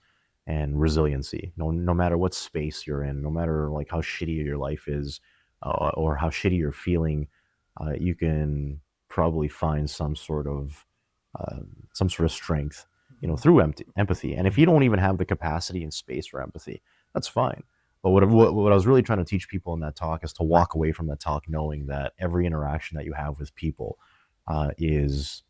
B: and resiliency. No matter what space you're in, no matter like how shitty your life is, or how shitty you're feeling, you can probably find uh, some sort of strength, through empathy. And if you don't even have the capacity and space for empathy, that's fine. But what I was really trying to teach people in that talk is to walk away from that talk knowing that every interaction that you have with people is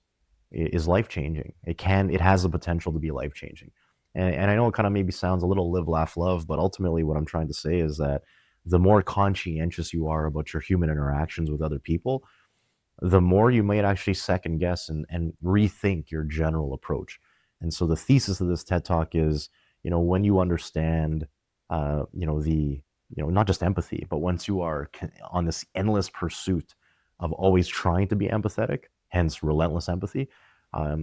B: life changing. It has the potential to be life changing. And I know it kind of maybe sounds a little live, laugh, love, but ultimately what I'm trying to say is that the more conscientious you are about your human interactions with other people, the more you might actually second guess and rethink your general approach. And so the thesis of this TED Talk is, when you understand, not just empathy, but once you are on this endless pursuit of always trying to be empathetic, hence relentless empathy,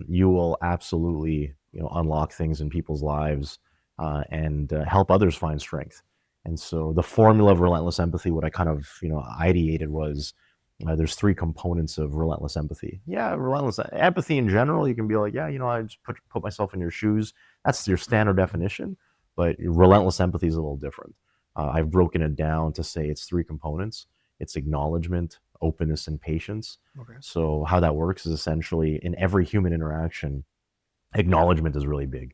B: you will absolutely, unlock things in people's lives, and help others find strength. And so the formula of relentless empathy, what I kind of, ideated was, there's three components of relentless empathy. Yeah, relentless empathy in general, you can be like, yeah, I just put myself in your shoes. That's your standard definition. But relentless empathy is a little different. I've broken it down to say it's three components. It's acknowledgement, openness, and patience.
A: Okay.
B: So how that works is essentially in every human interaction, acknowledgement is really big,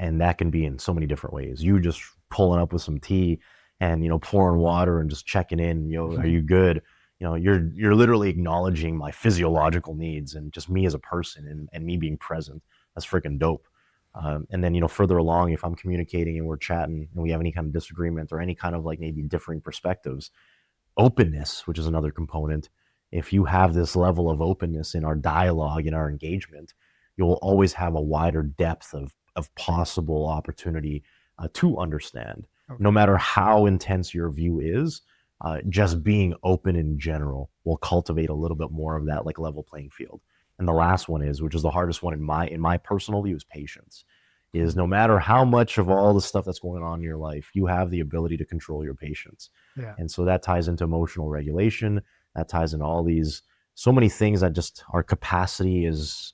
B: and that can be in so many different ways. You just pulling up with some tea and pouring water and just checking in, are you good? You're literally acknowledging my physiological needs and just me as a person and me being present. That's freaking dope. And then further along, if I'm communicating and we're chatting and we have any kind of disagreement or any kind of like maybe differing perspectives, openness, which is another component. If you have this level of openness in our dialogue, in our engagement, you'll always have a wider depth of possible opportunity to understand. No
A: Okay.
B: matter how intense your view is, just being open in general will cultivate a little bit more of that like level playing field. And the last one is, which is the hardest one in my personal view, is patience. Is no matter how much of all the stuff that's going on in your life, you have the ability to control your patience.
A: Yeah.
B: And so that ties into emotional regulation. That ties into all these so many things that just our capacity is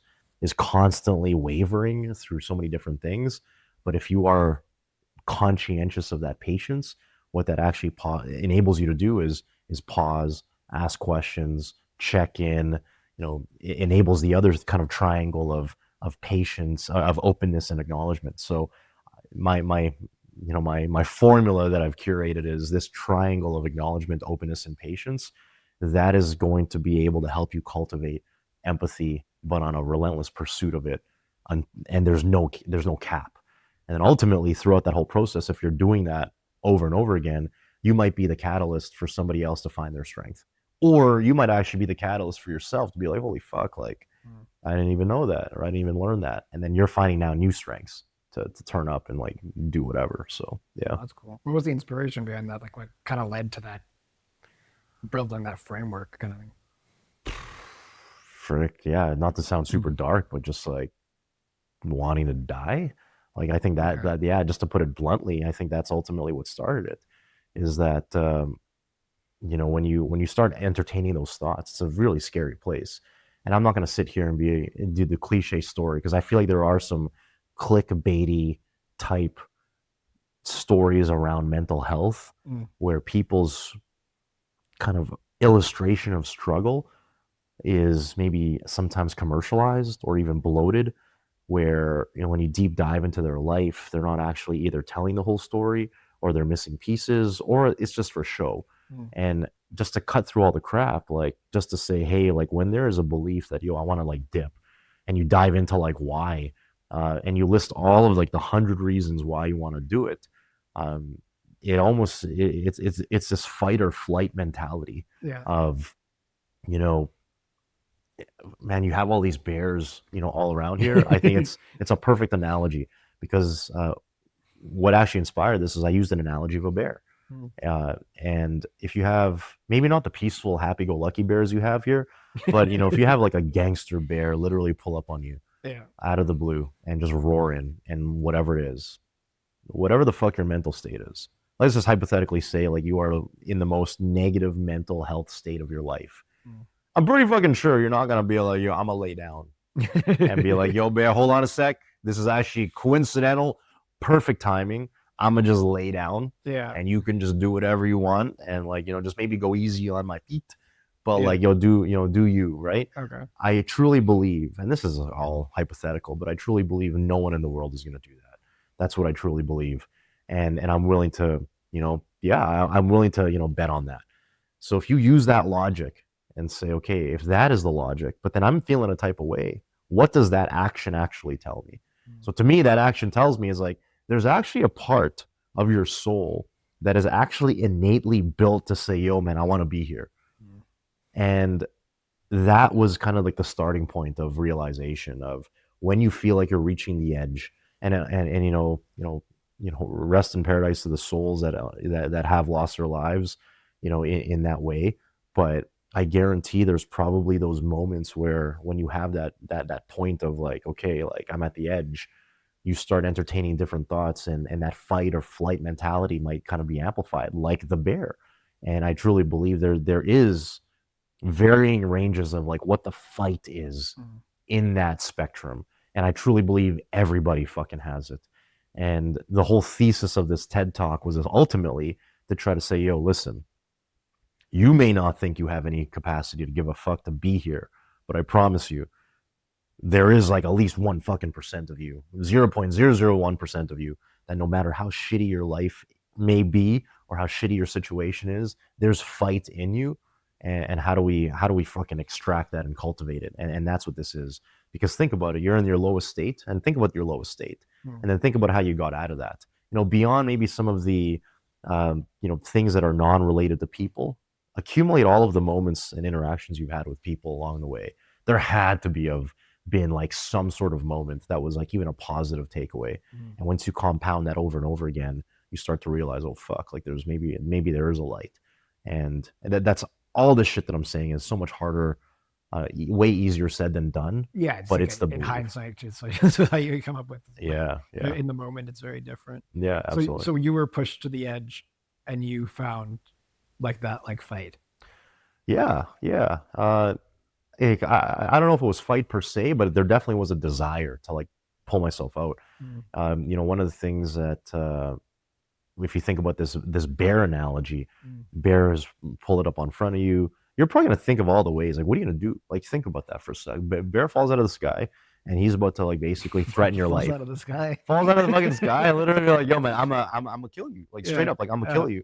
B: constantly wavering through so many different things. But if you are conscientious of that patience, what that actually enables you to do is pause, ask questions, check in. It enables the other kind of triangle of patience, of openness and acknowledgement. So my my formula that I've curated is this triangle of acknowledgement, openness, and patience. That is going to be able to help you cultivate empathy, but on a relentless pursuit of it. And there's no cap. And then ultimately, throughout that whole process, if you're doing that over and over again, you might be the catalyst for somebody else to find their strength, or you might actually be the catalyst for yourself to be like, "Holy fuck! Like
A: Mm.
B: I didn't even know that, or I didn't even learn that," and then you're finding now new strengths to turn up and like do whatever. So yeah.
A: Oh, that's cool. What was the inspiration behind that? Like, what kind of led to that building that framework kind of thing?
B: Frick, yeah, not to sound
A: Mm.
B: super dark, but just like wanting to die. Like I think that
A: Okay.
B: that yeah, just to put it bluntly, I think that's ultimately what started it. Is that when you start entertaining those thoughts, it's a really scary place. And I'm not going to sit here and do the cliche story because I feel like there are some clickbaity type stories around mental health
A: Mm.
B: where people's kind of illustration of struggle is maybe sometimes commercialized or even bloated, where when you deep dive into their life, they're not actually either telling the whole story, or they're missing pieces, or it's just for show.
A: Mm.
B: And just to cut through all the crap, like just to say, hey, like when there is a belief that, I want to like dip, and you dive into like why, and you list all of like the 100 reasons why you want to do it. um, it almost it's this fight or flight mentality
A: Yeah.
B: of, you know man, you have all these bears, all around here. I think it's a perfect analogy because what actually inspired this is I used an analogy of a bear.
A: Mm.
B: And if you have maybe not the peaceful, happy-go-lucky bears you have here, but if you have like a gangster bear literally pull up on you
A: Yeah.
B: out of the blue and just roar in, and whatever it is, whatever the fuck your mental state is, let's just hypothetically say like you are in the most negative mental health state of your life.
A: Mm.
B: I'm pretty fucking sure you're not gonna be like, I'm gonna lay down and be like, yo, bear, hold on a sec. This is actually coincidental, perfect timing. I'm gonna just lay down
A: Yeah.
B: and you can just do whatever you want and like, just maybe go easy on my feet. But
A: Yeah.
B: like, do you, right?
A: Okay.
B: I truly believe, and this is all hypothetical, but I truly believe no one in the world is gonna do that. That's what I truly believe. And I'm willing to, yeah, I'm willing to, bet on that. So if you use that logic and say, okay, if that is the logic, but then I'm feeling a type of way, what does that action actually tell me?
A: Mm.
B: So to me, that action tells me is like, there's actually a part of your soul that is actually innately built to say, yo, man, I want to be here.
A: Mm.
B: And that was kind of like the starting point of realization of when you feel like you're reaching the edge, and rest in paradise to the souls that have lost their lives, in that way. But I guarantee there's probably those moments where when you have that point of like, okay, like I'm at the edge, you start entertaining different thoughts, and that fight or flight mentality might kind of be amplified like the bear. And I truly believe there is varying ranges of like what the fight is
A: Mm.
B: in that spectrum. And I truly believe everybody fucking has it. And the whole thesis of this TED talk was ultimately to try to say, yo, listen, you may not think you have any capacity to give a fuck to be here, but I promise you, there is like at least 1 fucking percent of you, 0.001% of you, that no matter how shitty your life may be or how shitty your situation is, there's fight in you. And how do we fucking extract that and cultivate it? And that's what this is. Because think about it, you're in your lowest state, and think about your lowest state,
A: Mm.
B: and then think about how you got out of that. Beyond maybe some of the things that are non-related to people, accumulate all of the moments and interactions you've had with people along the way. There had to be of been like some sort of moment that was like even a positive takeaway.
A: Mm.
B: And once you compound that over and over again, you start to realize, oh fuck, like there's maybe there is a light. And that's all this shit that I'm saying is so much harder Way easier said than done,
A: Yeah, it's
B: but
A: like
B: it's the
A: in
B: belief.
A: hindsight, just like that's how you come up with. But
B: Yeah, yeah,
A: in the moment, it's very different.
B: yeah,
A: So
B: absolutely.
A: so you were pushed to the edge, and you found like that like fight.
B: Yeah, yeah. I don't know if it was fight per se, but there definitely was a desire to like pull myself out.
A: Mm,
B: One of the things that if you think about this bear analogy,
A: mm.
B: bears pull it up on front of you. You're probably gonna think of all the ways. Like, what are you gonna do? Like, think about that for a sec. Bear falls out of the sky, and he's about to like basically threaten your
A: Falls
B: life.
A: out of the sky.
B: Falls out of the fucking sky, literally like, yo, man, I'm gonna kill you. Like straight
A: Yeah,
B: up, like I'm gonna
A: yeah,
B: kill you.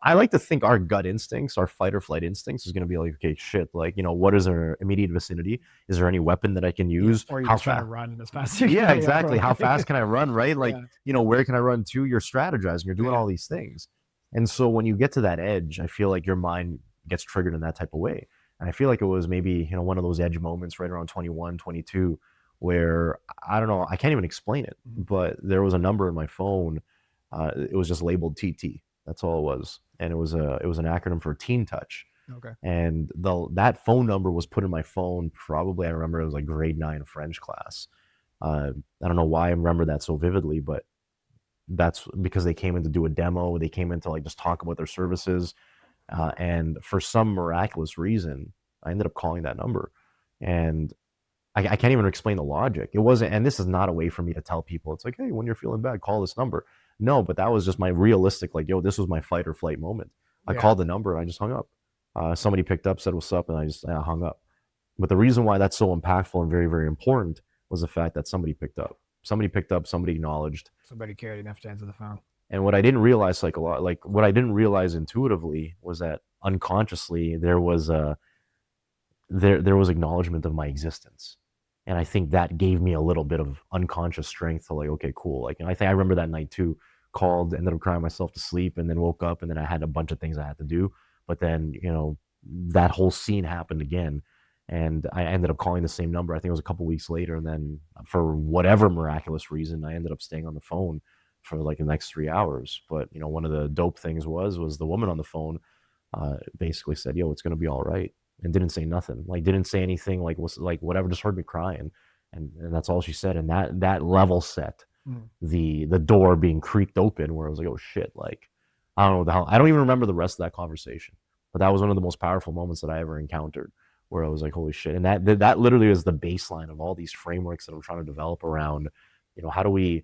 B: I like to think our gut instincts, our fight or flight instincts, is gonna be like, okay, shit, like, what is our immediate vicinity? Is there any weapon that I can
A: yeah.
B: use?
A: Or you're
B: How
A: just trying to
B: fast?
A: run as fast as you
B: Yeah,
A: can. Yeah,
B: exactly. How
A: probably.
B: fast can I run? Right? Like,
A: Yeah,
B: where can I run to? You're strategizing. You're doing
A: yeah.
B: all these things. And so when you get to that edge, I feel like your mind gets triggered in that type of way. And I feel like it was maybe, one of those edge moments right around 21, 22, where I don't know, I can't even explain it,
A: Mhm.
B: but there was a number in my phone. It was just labeled TT. That's all it was. And it was an acronym for Teen Touch.
A: Okay.
B: And that phone number was put in my phone probably, I remember it was like grade 9 French class. I don't know why I remember that so vividly, but that's because they came in to do a demo. They came in to like just talk about their services, and for some miraculous reason, I ended up calling that number, and I can't even explain the logic. It wasn't, and this is not a way for me to tell people. It's like, hey, when you're feeling bad, call this number. No, but that was just my realistic, like, yo, this was my fight or flight moment. I
A: Yeah.
B: called the number and I just hung up. Somebody picked up, said what's up, and I hung up. But the reason why that's so impactful and very, very important was the fact that somebody picked up. Somebody picked up, somebody acknowledged.
A: Somebody cared enough to answer the phone.
B: And what I didn't realize, like what I didn't realize intuitively was that unconsciously there was acknowledgement of my existence. And I think that gave me a little bit of unconscious strength to like, okay, cool. Like, and I think I remember that night too, called, ended up crying myself to sleep, and then woke up, and then I had a bunch of things I had to do. But then, that whole scene happened again. And I ended up calling the same number. I think it was a couple weeks later. And then for whatever miraculous reason, I ended up staying on the phone for like the next 3 hours. But, one of the dope things was the woman on the phone basically said, yo, it's going to be all right, and didn't say nothing, like didn't say anything, like was like whatever, just heard me crying, and that's all she said, and that level set
A: Mm.
B: the door being creaked open, where I was like, oh shit, like I don't know the hell, I don't even remember the rest of that conversation, but that was one of the most powerful moments that I ever encountered, where I was like, holy shit. And that literally is the baseline of all these frameworks that I'm trying to develop around, how do we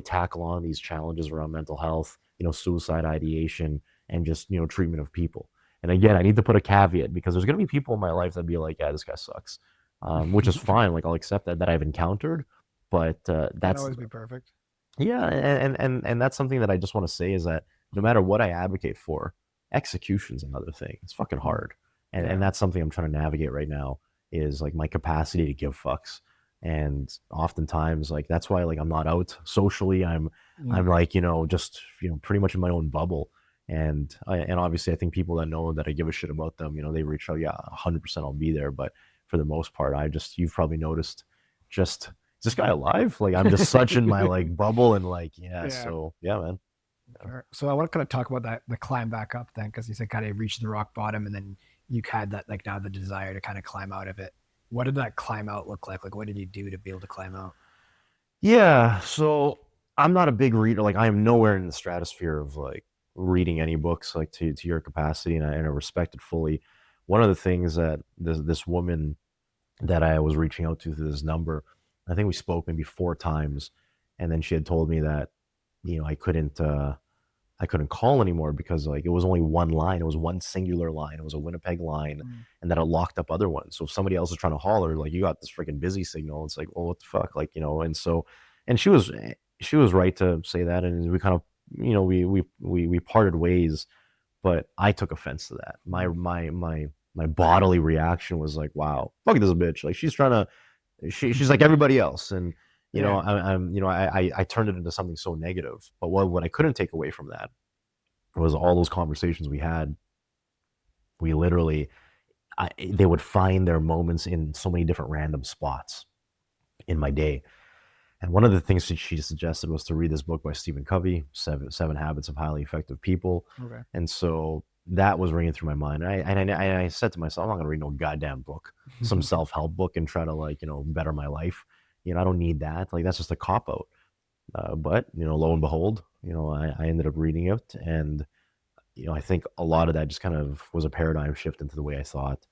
B: tackle on these challenges around mental health, suicide ideation, and just treatment of people. And again, I need to put a caveat, because there's going to be people in my life that be like, yeah, this guy sucks, which is fine. Like, I'll accept that I've encountered, but
A: Can't
B: that's
A: always be perfect.
B: yeah, and that's something that I just want to say, is that no matter what I advocate for, execution's another thing. It's fucking
A: Mm.
B: hard, and
A: Yeah.
B: that's something I'm trying to navigate right now. Is like my capacity to give fucks, and oftentimes like that's why like I'm not out socially. I'm
A: Mm.
B: I'm like just pretty much in my own bubble. And obviously, I think people that know that I give a shit about them, they reach out. Yeah, 100% I'll be there. But for the most part, you've probably noticed, just, is this guy alive? Like, I'm just such in my like bubble, and like, yeah.
A: Yeah.
B: So yeah, man.
A: Sure. So I want to kind of talk about that, the climb back up then, because you said kind of reached the rock bottom, and then you had that like now the desire to kind of climb out of it. What did that climb out look like? Like, what did you do to be able to climb out?
B: Yeah. So I'm not a big reader. Like, I am nowhere in the stratosphere of like reading any books like to your capacity, and I respect it fully. One of the things that this woman that I was reaching out to through this number, I think we spoke maybe 4 times, and then she had told me that I couldn't call anymore, because like it was only one line. It was one singular line. It was a Winnipeg line,
A: Mm.
B: and that it locked up other ones. So if somebody else is trying to holler, like, you got this freaking busy signal, it's like, well, what the fuck, like, and so, and she was right to say that, and we kind of, we parted ways, but I took offense to that. My
A: Mm.
B: my my my bodily reaction was like, wow, fuck this bitch. Like, she's trying to, she's like everybody else, and
A: Yeah.
B: I turned it into something so negative. But what I couldn't take away from that was all those conversations we had. We literally, they would find their moments in so many different random spots in my day. And one of the things that she suggested was to read this book by Stephen Covey, Seven Habits of Highly Effective People.
A: Okay.
B: And so that was ringing through my mind. And I said to myself, I'm not going to read no goddamn book. some self-help book and try to like, better my life. I don't need that. Like that's just a cop out. But lo and behold, I ended up reading it, and I think a lot of that just kind of was a paradigm shift into the way I thought.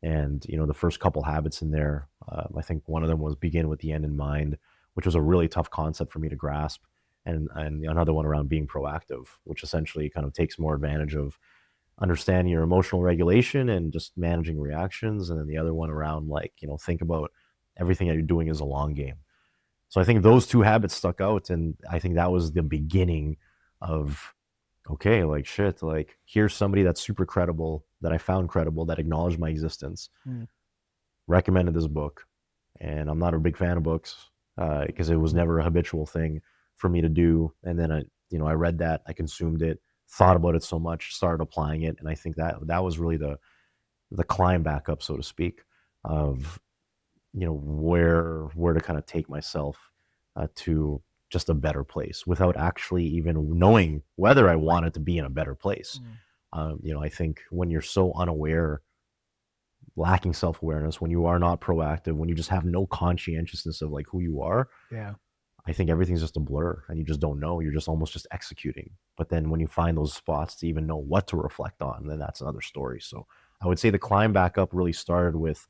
B: And the first couple habits in there, I think one of them was begin with the end in mind, which was a really tough concept for me to grasp. And another one around being proactive, which essentially kind of takes more advantage of understanding your emotional regulation and just managing reactions. And then the other one around like, think about everything that you're doing is a long game. So I think those two habits stuck out, and I think that was the beginning of okay, like shit, like here's somebody that's super credible, that I found credible, that acknowledged my existence,
A: Mm.
B: recommended this book, and I'm not a big fan of books because it was never a habitual thing for me to do. And then I read that, I consumed it, thought about it so much, started applying it, and I think that was really the climb back up, so to speak, of where to kind of take myself to just a better place without actually even knowing whether I wanted to be in a better place.
A: Mm.
B: I think when you're so unaware, lacking self-awareness, when you are not proactive, when you just have no conscientiousness of like who you are,
A: Yeah.
B: I think everything's just a blur and you just don't know. You're just almost just executing. But then when you find those spots to even know what to reflect on, then that's another story. So I would say the climb back up really started with,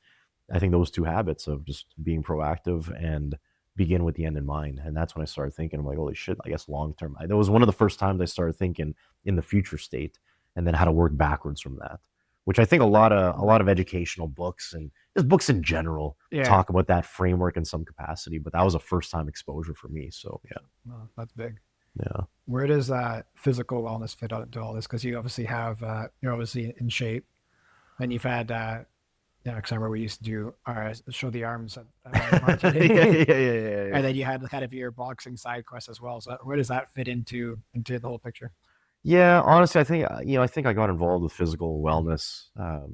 B: I think, those two habits of just being proactive and begin with the end in mind. And that's when I started thinking, I'm like, holy shit, I guess long term. That was one of the first times I started thinking in the future state and then how to work backwards from that, which I think a lot of educational books and just books in general
A: Yeah.
B: talk about that framework in some capacity. But that was a first time exposure for me. So yeah,
A: Oh, that's big.
B: yeah.
A: Where does physical wellness fit into all this? Because you obviously have, you're obviously in shape, and you've had, yeah, because I remember we used to do our show the arms at
B: Yeah,
A: Martin,
B: yeah, yeah, yeah, yeah.
A: and then you had kind of your boxing side quest as well. So where does that fit into the whole picture?
B: Yeah, honestly, I think I think I got involved with physical wellness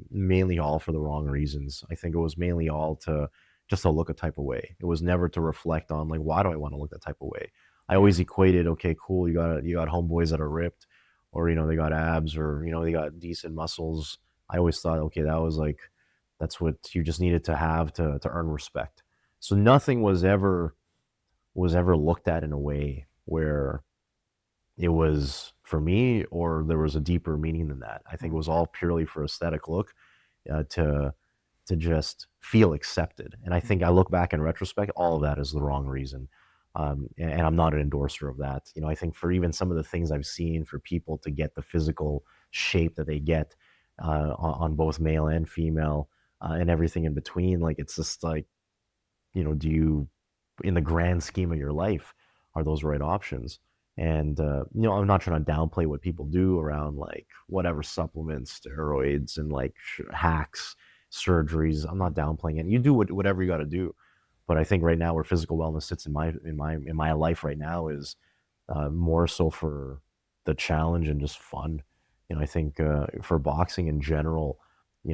B: mainly all for the wrong reasons. I think it was mainly all to just to look a type of way. It was never to reflect on like why do I want to look that type of way. I
A: Yeah.
B: always equated, okay, cool, you got homeboys that are ripped, or they got abs, or they got decent muscles. I always thought, okay, that was like that's what you just needed to have to earn respect. So nothing was ever looked at in a way where it was for me or there was a deeper meaning than that. I think it
A: Mm.
B: was all purely for aesthetic look, to just feel accepted. And I think I look back in retrospect, all of that is the wrong reason. And I'm not an endorser of that. I think for even some of the things I've seen for people to get the physical shape that they get on both male and female and everything in between, like it's just like, do you, in the grand scheme of your life, are those right options? And I'm not trying to downplay what people do around like whatever supplements, steroids, and like hacks, surgeries. I'm not downplaying it. You do whatever you got to do, but I think right now where physical wellness sits in my life right now is more so for the challenge and just fun. I think for boxing in general,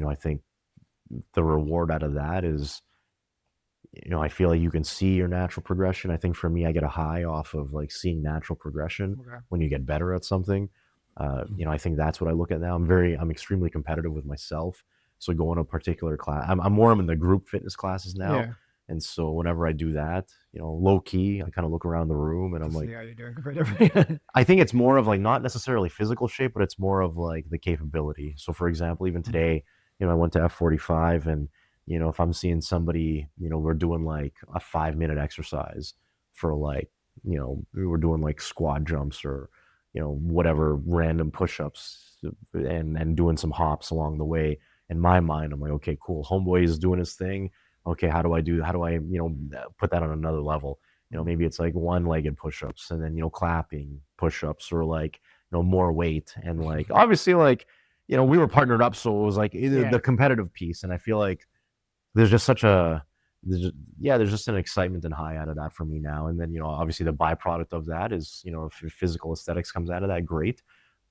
B: I think the reward out of that is I feel like you can see your natural progression. I think for me, I get a high off of like seeing natural progression
A: Okay.
B: when you get better at something. I think that's what I look at now. I'm extremely competitive with myself. So going to a particular class, I'm more in the group fitness classes now.
A: Yeah.
B: And so whenever I do that, low key, I kind of look around the room and
A: To
B: I'm
A: see
B: like,
A: how you're doing compared to everybody.
B: I think it's more of like not necessarily physical shape, but it's more of like the capability. So for example, even today, I went to F45 and if I'm seeing somebody, we're doing like a 5 minute exercise for like, we were doing like squat jumps or, whatever random push-ups and doing some hops along the way. In my mind, I'm like, okay, cool. Homeboy is doing his thing. Okay, how do I, put that on another level? Maybe it's like one-legged push-ups and then, clapping push-ups or like, more weight. And like, obviously like, we were partnered up. So it was like
A: Yeah.
B: the competitive piece. And I feel like there's just such a, there's just an excitement and high out of that for me now. And then, obviously the byproduct of that is, if physical aesthetics comes out of that, great.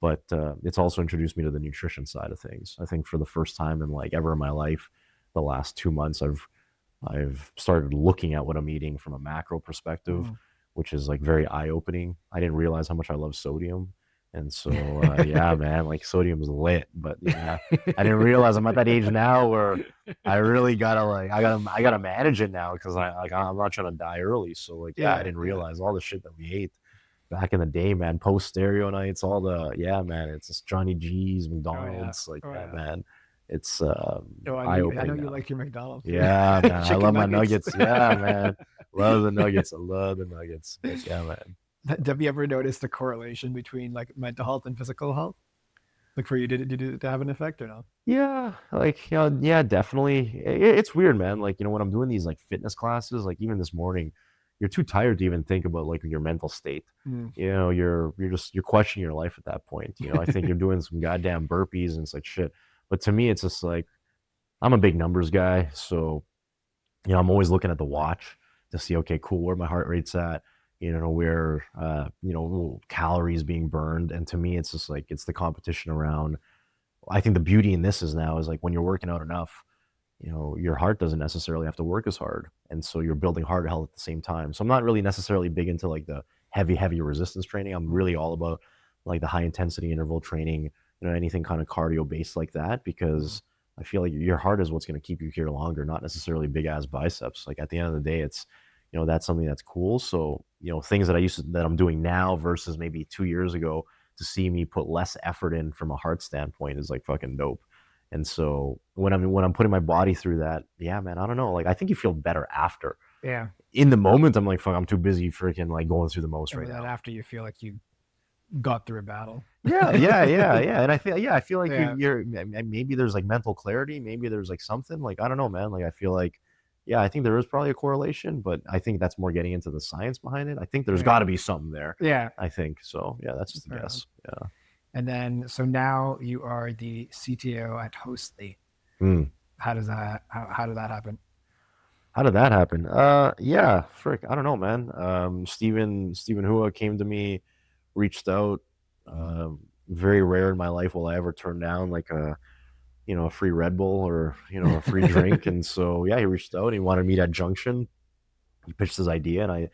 B: But it's also introduced me to the nutrition side of things. I think for the first time in like ever in my life, the last 2 months, I've started looking at what I'm eating from a macro perspective,
A: Mm.
B: which is like very eye opening. I didn't realize how much I love sodium. And so, yeah, man, like sodium's lit, but yeah, I didn't realize I'm at that age now where I really gotta like, I gotta manage it now because I'm not trying to die early. So like, yeah, I
A: Yeah,
B: didn't
A: yeah.
B: realize all the shit that we ate back in the day, man. Post stereo nights, all the, yeah, man, it's just Johnny G's,
A: Oh yeah.
B: McDonald's, like,
A: Oh
B: yeah,
A: yeah.
B: man, it's
A: Oh,
B: eye
A: I know
B: opening
A: you
B: now.
A: like your McDonald's food.
B: Yeah, man, I
A: Chicken
B: love my
A: nuggets.
B: nuggets. Yeah, man, love the nuggets. I love the nuggets. But yeah, man.
A: Have you ever noticed a correlation between like mental health and physical health? Like for you, did it have an effect or no?
B: Yeah, like, yeah, definitely. It's weird, man. Like, when I'm doing these like fitness classes, like even this morning, you're too tired to even think about like your mental state.
A: Mm.
B: You're questioning your life at that point. I think you're doing some goddamn burpees and it's like shit. But to me, it's just like I'm a big numbers guy, so I'm always looking at the watch to see, okay, cool, where my heart rate's at, where calories being burned. And to me, it's just like it's the competition around. I think the beauty in this is now is like when you're working out enough, your heart doesn't necessarily have to work as hard. And so you're building heart health at the same time. So I'm not really necessarily big into like the heavy resistance training. I'm really all about like the high intensity interval training, anything kind of cardio based like that,
A: Mm.
B: because I feel like your heart is what's going to keep you here longer, not necessarily big ass biceps. Like at the end of the day, it's, that's something that's cool. So, things that I'm doing now versus maybe 2 years ago, to see me put less effort in from a heart standpoint is like fucking dope. And so when I'm putting my body through that, yeah, man, I don't know. Like I think you feel better after.
A: Yeah.
B: In the moment, I'm like, fuck, I'm too busy freaking like going through the most
A: And
B: right
A: then
B: now.
A: after you feel like you got through a battle.
B: Yeah, yeah, yeah, yeah. And I feel like
A: Yeah.
B: maybe there's like mental clarity, maybe there's like something like I don't know, man. Like I feel like, yeah, I think there is probably a correlation, but I think that's more getting into the science behind it. I think there's got
A: Yeah.
B: to be something there.
A: Yeah.
B: I think so. Yeah, that's just a
A: Fair enough.
B: guess. Yeah.
A: And then so now you are the CTO at Hostly.
B: Hmm.
A: How did that happen?
B: How did that happen? Yeah, frick, I don't know, man. Stephen Hua came to me, reached out. Very rare in my life will I ever turn down like a free Red Bull or a free drink. And so yeah, he reached out. He wanted to meet at Junction. He pitched his idea, and I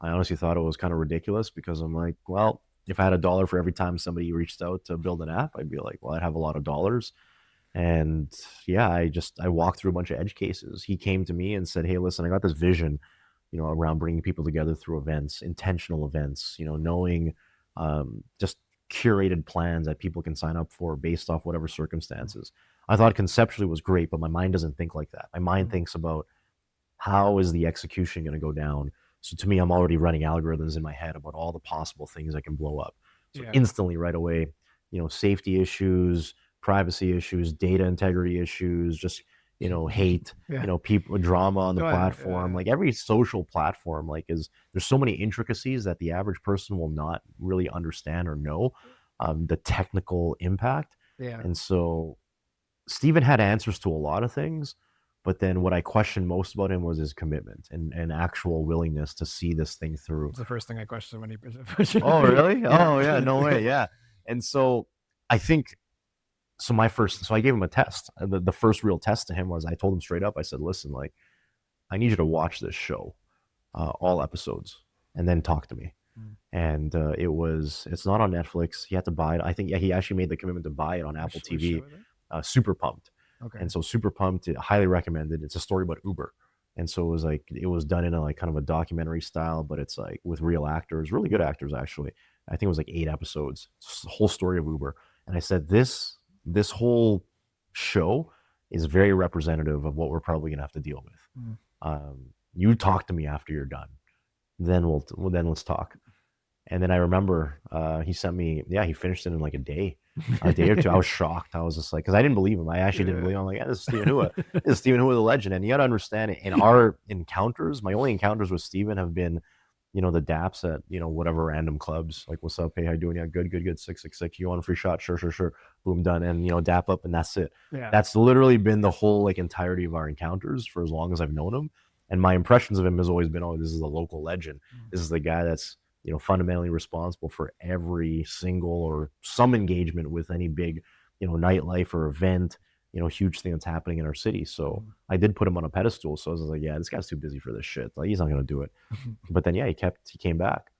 B: honestly thought it was kind of ridiculous because I'm like, well, if I had $1 for every time somebody reached out to build an app, I'd be like, well, I'd have a lot of dollars. And yeah, I walked through a bunch of edge cases. He came to me and said, "Hey, listen, I got this vision, around bringing people together through events, intentional events. Knowing just curated plans that people can sign up for based off whatever circumstances." I thought conceptually was great, but my mind doesn't think like that. My mind thinks about how is the execution going to go down. So to me, I'm already running algorithms in my head about all the possible things that can blow up. So
A: Yeah.
B: instantly, right away, safety issues, privacy issues, data integrity issues, just hate,
A: Yeah.
B: people drama on the
A: Oh yeah.
B: platform. Like every social platform, like is there's so many intricacies that the average person will not really understand or know the technical impact.
A: Yeah.
B: And so Steven had answers to a lot of things, but then what I questioned most about him was his commitment and actual willingness to see this thing through.
A: It's the first thing I questioned when he
B: Oh, really?
A: yeah.
B: Oh, yeah, no way. Yeah. And so I think so I gave him a test. The first real test to him was I told him straight up, I said, listen, like, I need you to watch this show, all episodes, and then talk to me.
A: Mm.
B: And it's not on Netflix. He had to buy it. I think, yeah, he actually made the commitment to buy it on Apple
A: Which show
B: TV.
A: is it?
B: Super Pumped.
A: Okay.
B: And so Super Pumped, highly recommended. It's a story about Uber. And so it was done in a like kind of a documentary style, but it's like with real actors, really good actors actually. I think it was like 8 episodes, it's the whole story of Uber. And I said this whole show is very representative of what we're probably gonna have to deal with.
A: Mm.
B: You talk to me after you're done, then let's talk. And then I remember he sent me, yeah, he finished it in like a day or two. I was shocked. I was just like, because I didn't believe him. I actually didn't
A: Yeah.
B: believe him. I'm like, yeah, this is Stephen Hua. This is Stephen Hua, the legend. And you got to understand it. In our encounters, my only encounters with Stephen have been, the daps at, whatever random clubs. Like, what's up? Hey, how you doing? Yeah, good, good, good. 666. You want a free shot? Sure, sure, sure. Boom, done. And, dap up, and that's it.
A: Yeah.
B: That's literally been the whole like entirety of our encounters for as long as I've known him. And my impressions of him has always been, oh, this is a local legend.
A: Mm.
B: This is the guy that's fundamentally responsible for every single or some engagement with any big, nightlife or event, huge thing that's happening in our city. So
A: Mm.
B: I did put him on a pedestal. So I was like, yeah, this guy's too busy for this shit. Like he's not gonna do it. But then yeah, he came back.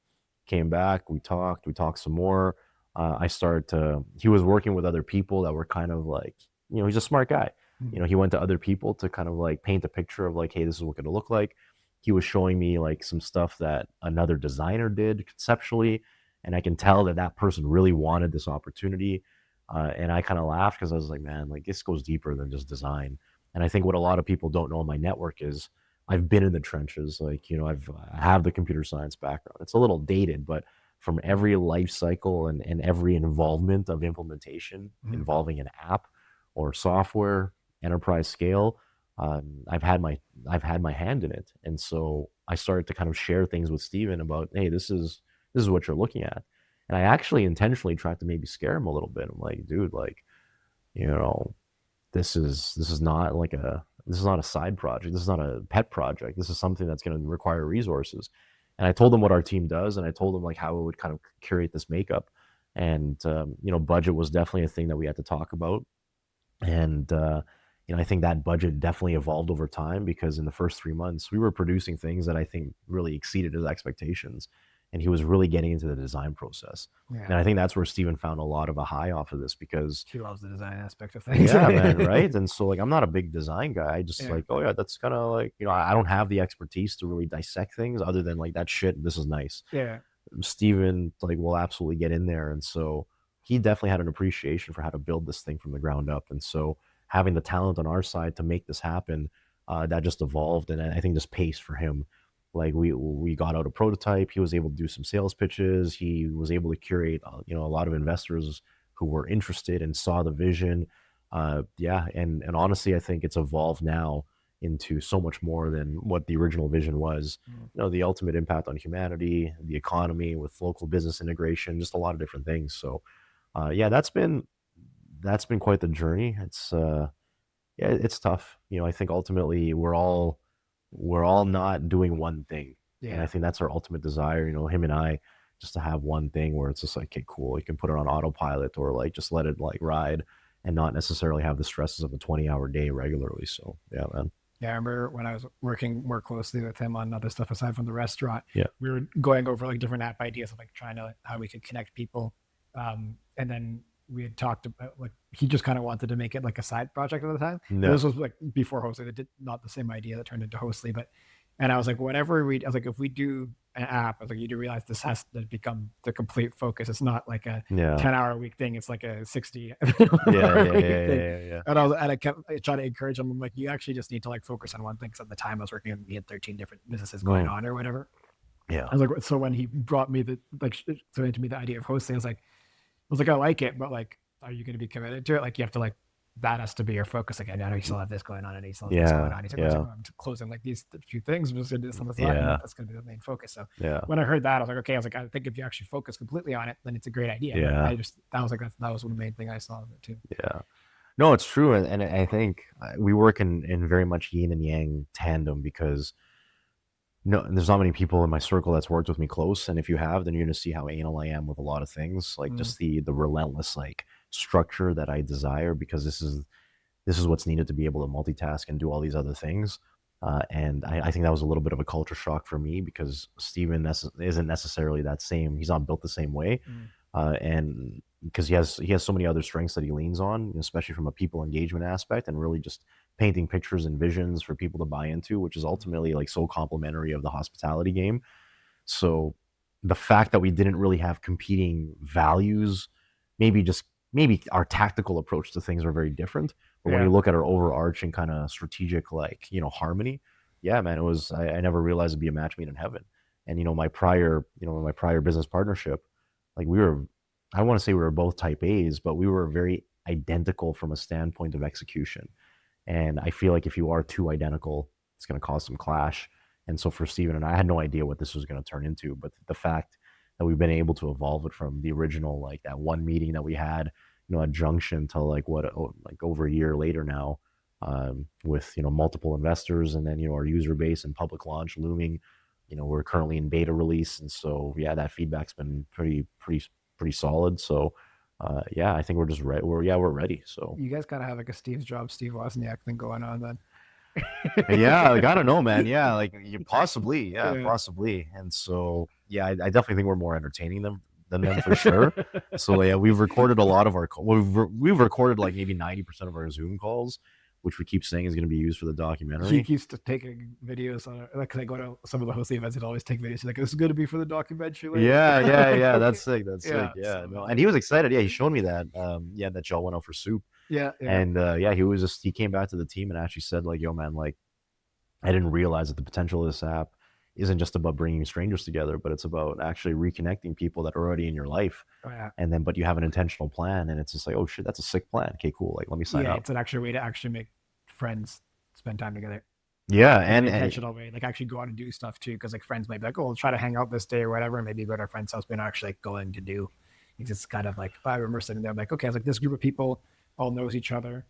B: We talked some more. I started to. He was working with other people that were kind of like, he's a smart guy. He went to other people to kind of like paint a picture of like, hey, this is what it'll look like. He was showing me like some stuff that another designer did conceptually, and I can tell that that person really wanted this opportunity. And I kind of laughed because I was like, man, like this goes deeper than just design. And I think what a lot of people don't know in my network is I've been in the trenches. Like, I have the computer science background. It's a little dated, but from every life cycle and every involvement of implementation involving an app or software, enterprise scale, I've had my hand in it. And so I started to kind of share things with Steven about, hey, this is what you're looking at. And I actually intentionally tried to maybe scare him a little bit. I'm like, dude, like, you know, this is not like this is not a side project. This is not a pet project. This is something that's going to require resources. And I told them what our team does, and I told them like how it would kind of curate this makeup. And budget was definitely a thing that we had to talk about. And I think that budget definitely evolved over time because in the first 3 months we were producing things that I think really exceeded his expectations, and he was really getting into the design process. And
A: Yeah.
B: I think that's where Steven found a lot of a high off of this because
A: He loves the design aspect of things.
B: yeah, man, right? And so like I'm not a big design guy. I just
A: Yeah.
B: like, oh yeah, that's kind of like, I don't have the expertise to really dissect things other than like that shit, this is nice.
A: Yeah.
B: Steven like will absolutely get in there. And so he definitely had an appreciation for how to build this thing from the ground up. And so having the talent on our side to make this happen, that just evolved, and I think just pace for him. Like we got out a prototype. He was able to do some sales pitches. He was able to curate, a lot of investors who were interested and saw the vision. Yeah, and honestly, I think it's evolved now into so much more than what the original vision was.
A: Mm.
B: The ultimate impact on humanity, the economy with local business integration, just a lot of different things. So, yeah, that's been quite the journey. It's yeah, it's tough. I think ultimately we're all not doing one thing, and I
A: Yeah.
B: think that's our ultimate desire. Him and I, just to have one thing where it's just like, okay, cool, you can put it on autopilot or like just let it like ride and not necessarily have the stresses of a 20-hour day regularly. So yeah, man.
A: Yeah, I remember when I was working more closely with him on other stuff aside from the restaurant,
B: Yeah.
A: we were going over like different app ideas of like trying to how we could connect people. And then we had talked about like he just kind of wanted to make it like a side project at the time. And
B: Yeah.
A: this was like before Hostly, that did not the same idea that turned into Hostly, but and I was like, I was like, if we do an app, I was like, you do realize this has to become the complete focus. It's not like a
B: Yeah.
A: 10-hour a week thing. It's like a 60
B: Yeah.
A: hour a
B: Yeah.
A: week
B: Yeah.
A: thing.
B: Yeah. Yeah.
A: And I kept trying to encourage him. I'm like, you actually just need to like focus on one thing. Because at the time I was working, we had 13 different businesses going
B: Mm.
A: on or whatever.
B: Yeah.
A: I was like, so when he brought me to me the idea of hosting, I like it, but like, are you going to be committed to it? Like, you have to like, that has to be your focus. Like, I know you still have this going on, and you still have this going
B: Yeah.
A: on. He's like,
B: Yeah.
A: I'm closing like these few things. I'm just going to do this on the side, and
B: Yeah.
A: that's going to be the main focus. So
B: Yeah.
A: when I heard that, I was like, okay. I was like, I think if you actually focus completely on it, then it's a great idea. But
B: Yeah.
A: that was like that was the main thing I saw of it too.
B: Yeah. No, it's true, and I think we work in very much yin and yang tandem because no, there's not many people in my circle that's worked with me close, and if you have, then you're gonna see how anal I am with a lot of things, like
A: Mm.
B: just the relentless like structure that I desire because this is what's needed to be able to multitask and do all these other things. And I think that was a little bit of a culture shock for me because Steven isn't necessarily that same. He's not built the same way,
A: Mm.
B: and because he has so many other strengths that he leans on, especially from a people engagement aspect, and really just painting pictures and visions for people to buy into, which is ultimately like so complementary of the hospitality game. So the fact that we didn't really have competing values, maybe our tactical approach to things are very different. But when
A: Yeah.
B: you look at our overarching kind of strategic, like, harmony, yeah, man, I never realized it'd be a match made in heaven. And, my prior business partnership, like I want to say we were both type A's, but we were very identical from a standpoint of execution. And I feel like if you are too identical, it's going to cause some clash. And so for Steven and I had no idea what this was going to turn into, but the fact that we've been able to evolve it from the original, like that one meeting that we had, at Junction to like like over a year later now, with, multiple investors and then, our user base and public launch looming, we're currently in beta release. And so, yeah, that feedback's been pretty solid. So, yeah, I think we're just ready. We're ready. So,
A: You guys gotta have like a Steve Jobs, Steve Wozniak thing going on then.
B: yeah, like I don't know, man. Yeah, like you possibly, yeah,
A: Yeah.
B: possibly. And so, yeah, I definitely think we're more entertaining than them for sure. So yeah, we've recorded a lot of our we've recorded like maybe 90% of our Zoom calls, which we keep saying is going to be used for the
A: He
B: documentary.
A: keeps taking videos on it. Like, 'cause I go to some of the hosting events and always take videos. He's like, "This is going to be for the documentary later."
B: Yeah, yeah,
A: Like,
B: yeah.
A: okay,
B: That's sick. That's sick.
A: yeah.
B: Yeah,
A: So
B: no,
A: I'm
B: and
A: like,
B: he was excited. Yeah, he showed me that. Yeah, that y'all went out for soup,
A: yeah, yeah,
B: and yeah, he came back to the team and actually said like, "Yo, man, like I didn't realize that the potential of this app isn't just about bringing strangers together, but it's about actually reconnecting people that are already in your life,
A: oh, yeah,
B: and then but you have an intentional plan, and it's just like, oh shit, that's a sick plan. Okay, cool. Like, let me sign
A: yeah.
B: up.
A: It's an actual way to actually make friends spend time together.
B: Yeah,
A: Like an
B: and
A: intentional way, like actually go out and do stuff too. Because like friends might be like, "Oh, we'll try to hang out this day or whatever," and maybe go to our friend's house, but not actually like going to do. It's just kind of like I remember sitting there, I'm like, okay, I was like, this group of people all knows each other,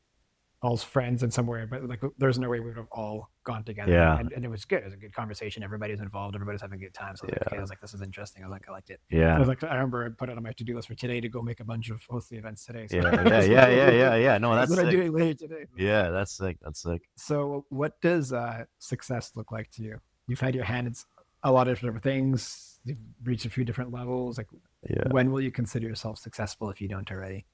A: all's friends in somewhere, but like there's no way we would have all gone together.
B: yeah,
A: And it was good. It was a good conversation. Everybody's involved. Everybody's having a good time. So I was like, okay, I
B: yeah,
A: was like, this is interesting. I was like, I liked it. I
B: yeah,
A: was like, I remember I put it on my to-do list for today to go make a bunch of hosting events today. So
B: yeah, yeah,
A: that's
B: yeah, yeah,
A: what
B: yeah, yeah. No, that's
A: I'm
B: sick.
A: doing later today.
B: Yeah, that's sick. That's sick.
A: So what does success look like to you? You've had your hand in a lot of different things. You've reached a few different levels. Like,
B: Yeah.
A: when will you consider yourself successful if you don't already?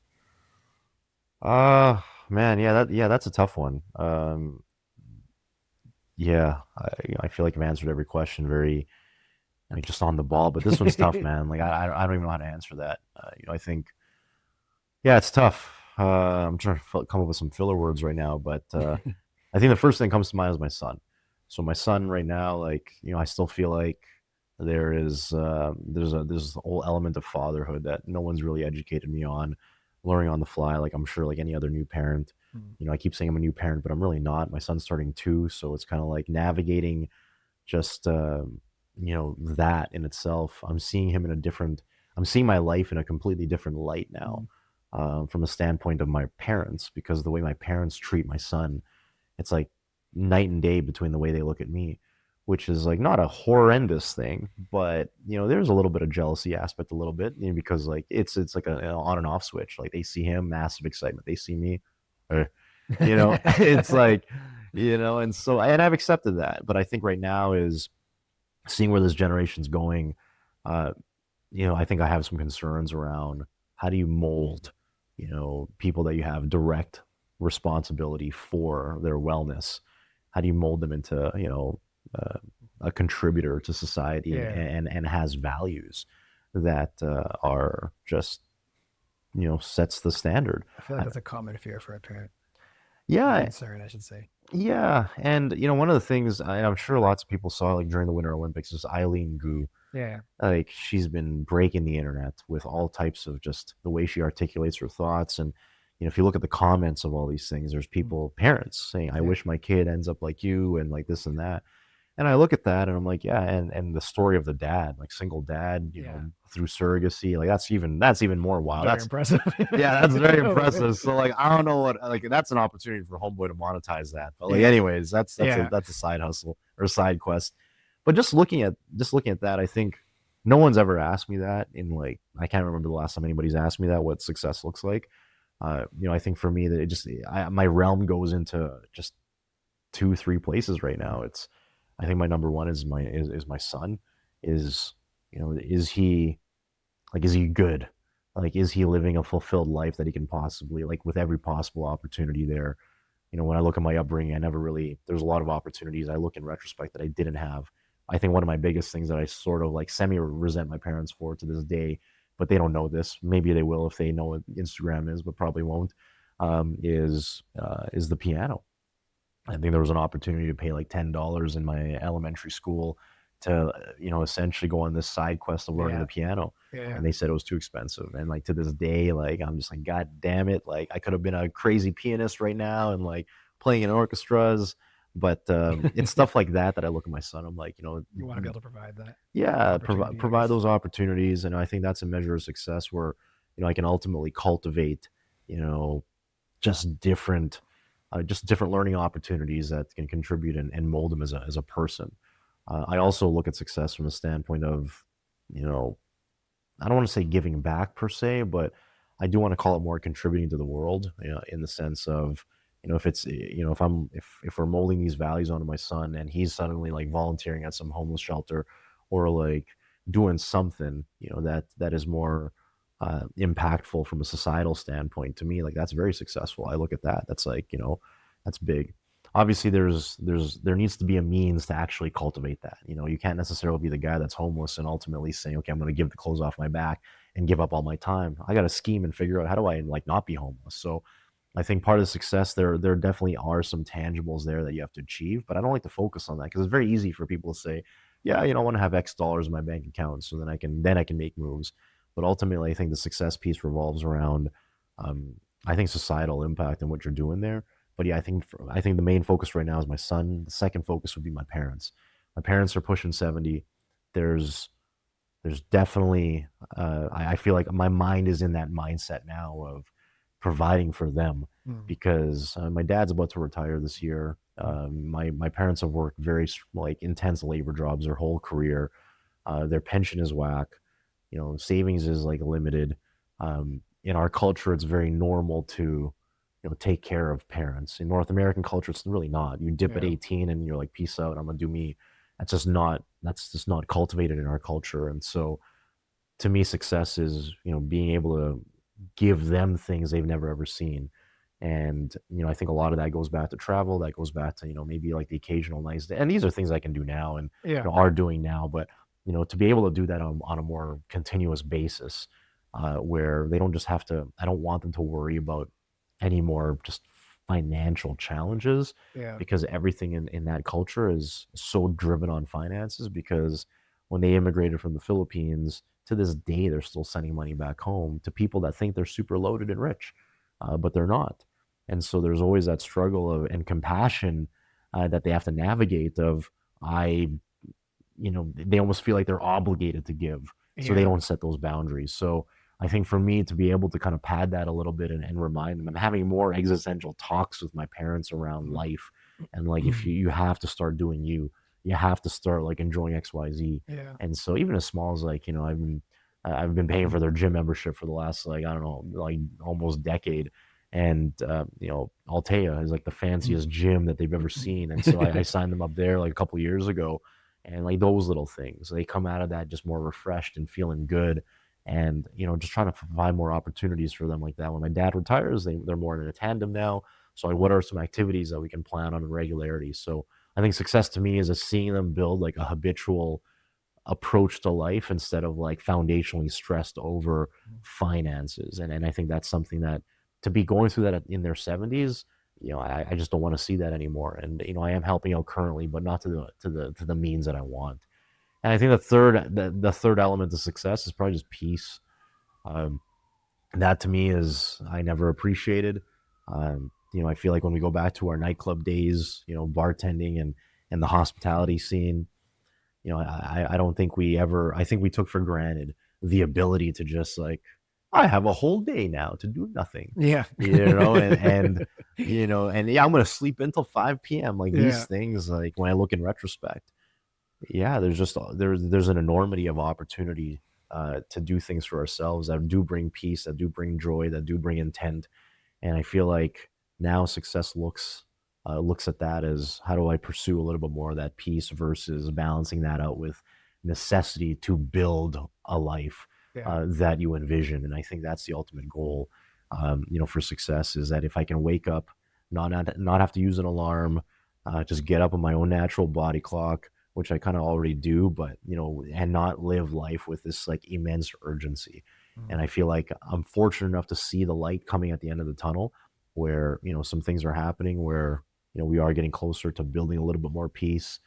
B: Man, yeah, that's a tough one. Yeah, I feel like I've answered every question very, I mean, just on the ball, but this one's tough, man. Like I don't even know how to answer that. I think, yeah, it's tough. I'm trying to come up with some filler words right now, but I think the first thing that comes to mind is my son. So my son right now, like, I still feel like there's a whole element of fatherhood that no one's really educated me on, learning on the fly. Like I'm sure, like any other new parent, I keep saying I'm a new parent, but I'm really not. My son's starting two, so it's kind of like navigating just that in itself. I'm seeing my life in a completely different light now, from the standpoint of my parents, because the way my parents treat my son, it's like night and day between the way they look at me, which is like not a horrendous thing, but there's a little bit of jealousy aspect, a little bit, because like it's like a on and off switch. Like they see him, massive excitement. They see me, uh, it's like, and so and I've accepted that. But I think right now is seeing where this generation's going. Uh, I think I have some concerns around how do you mold, people that you have direct responsibility for their wellness. How do you mold them into, a contributor to society, and
A: Yeah,
B: and has values that are just, sets the standard.
A: I feel like
B: I,
A: that's a common fear for a parent, or
B: yeah,
A: concern, I should say.
B: yeah, and one of the things I'm sure lots of people saw like during the Winter Olympics is Eileen Gu.
A: Yeah.
B: Like she's been breaking the internet with all types of just the way she articulates her thoughts. And if you look at the comments of all these things, there's people, parents saying, I
A: Yeah.
B: wish my kid ends up like you, and like this and that. And I look at that and I'm like, yeah, and the story of the dad, like single dad,
A: Yeah.
B: through surrogacy, like that's even more wild.
A: Very
B: That's
A: impressive.
B: Yeah, that's very impressive. So like I don't know what, like that's an opportunity for Homeboy to monetize that. But like
A: Yeah.
B: anyways,
A: Yeah.
B: that's a side hustle or a side quest. But just looking at that, I think no one's ever asked me that in, like, I can't remember the last time anybody's asked me that, what success looks like. I think for me that my realm goes into just two, three places right now. I think my number one is my son. Is is he good? Like, is he living a fulfilled life that he can possibly, like, with every possible opportunity there? When I look at my upbringing, there's a lot of opportunities I look in retrospect that I didn't have. I think one of my biggest things that I sort of like semi resent my parents for to this day, but they don't know this. Maybe they will if they know what Instagram is, but probably won't. Is the piano. I think there was an opportunity to pay like $10 in my elementary school to, essentially go on this side quest of learning
A: Yeah.
B: the piano.
A: Yeah.
B: And they said it was too expensive. And like to this day, like I'm just like, God damn it. Like I could have been a crazy pianist right now and like playing in orchestras. But it's stuff like that I look at my son. I'm like,
A: You want to be able to provide that
B: yeah,
A: opportunity, I
B: provide
A: guess.
B: those opportunities. And I think that's a measure of success where, I can ultimately cultivate, you know, just different just different learning opportunities that can contribute and mold them as a person. I also look at success from the standpoint of, you know, I don't want to say giving back per se, but I do want to call it more contributing to the world, in the sense of, if it's, if we're molding these values onto my son and he's suddenly like volunteering at some homeless shelter, or like doing something, that is more impactful from a societal standpoint. To me, like that's very successful. I look at that. That's like, that's big. Obviously, there needs to be a means to actually cultivate that. You can't necessarily be the guy that's homeless and ultimately saying, okay, I'm going to give the clothes off my back and give up all my time. I got to scheme and figure out how do I like not be homeless. So I think part of the success there definitely are some tangibles there that you have to achieve, but I don't like to focus on that because it's very easy for people to say, yeah, I want to have X dollars in my bank account so then I can make moves. But ultimately, I think the success piece revolves around, um, I think societal impact and what you're doing there. But yeah, I think the main focus right now is my son. The second focus would be my parents. My parents are pushing 70. There's there's definitely I feel like my mind is in that mindset now of providing for them
A: Mm.
B: because my dad's about to retire this year. My parents have worked very like intense labor jobs their whole career. Their pension is whack. Savings is like limited. In our culture, it's very normal to take care of parents. In North American culture, it's really not. You dip at
A: Yeah.
B: 18 and you're like, peace out, I'm gonna do me. That's just not cultivated in our culture. And so to me, success is being able to give them things they've never ever seen. And I think a lot of that goes back to travel. That goes back to maybe like the occasional nice day. And these are things I can do now and
A: Yeah.
B: are doing now. But to be able to do that on a more continuous basis, where they don't just have to. I don't want them to worry about any more just financial challenges
A: Yeah.
B: because everything in that culture is so driven on finances because when they immigrated from the Philippines, to this day, they're still sending money back home to people that think they're super loaded and rich, but they're not. And so there's always that struggle of and compassion that they have to navigate. Of I, they almost feel like they're obligated to give, so they
A: Yeah.
B: don't set those boundaries. So I think for me to be able to kind of pad that a little bit and remind them, I'm having more existential talks with my parents around life, and like if you have to start doing you have to start like enjoying XYZ.
A: Yeah.
B: And so even as small as like I've been paying for their gym membership for the last like I don't know like almost decade. And Altea is like the fanciest gym that they've ever seen, and so I signed them up there like a couple years ago, and like those little things they come out of that just more refreshed and feeling good, and just trying to provide more opportunities for them like that. When my dad retires, they're more in a tandem now, so like what are some activities that we can plan on in regularity? So I think success to me is a seeing them build like a habitual approach to life instead of like foundationally stressed over finances. And I think that's something that to be going through that in their 70s, I just don't want to see that anymore. And I am helping out currently, but not to the means that I want. And I think the third element of success is probably just peace. Um, that to me is I never appreciated. I feel like when we go back to our nightclub days, bartending and the hospitality scene, I don't think we ever. I think we took for granted the ability to just like I have a whole day now to do nothing,
A: Yeah.
B: and yeah, I'm gonna sleep until 5 p.m. Like these
A: Yeah.
B: things, like when I look in retrospect, yeah, there's an enormity of opportunity to do things for ourselves that do bring peace, that do bring joy, that do bring intent. And I feel like now success looks at that as how do I pursue a little bit more of that peace versus balancing that out with necessity to build a life
A: Yeah.
B: that you envision. And I think that's the ultimate goal, for success is that if I can wake up, not have to use an alarm, just get up on my own natural body clock, which I kind of already do, but and not live life with this like immense urgency. And I feel like I'm fortunate enough to see the light coming at the end of the tunnel where, some things are happening where, we are getting closer to building a little bit more peace,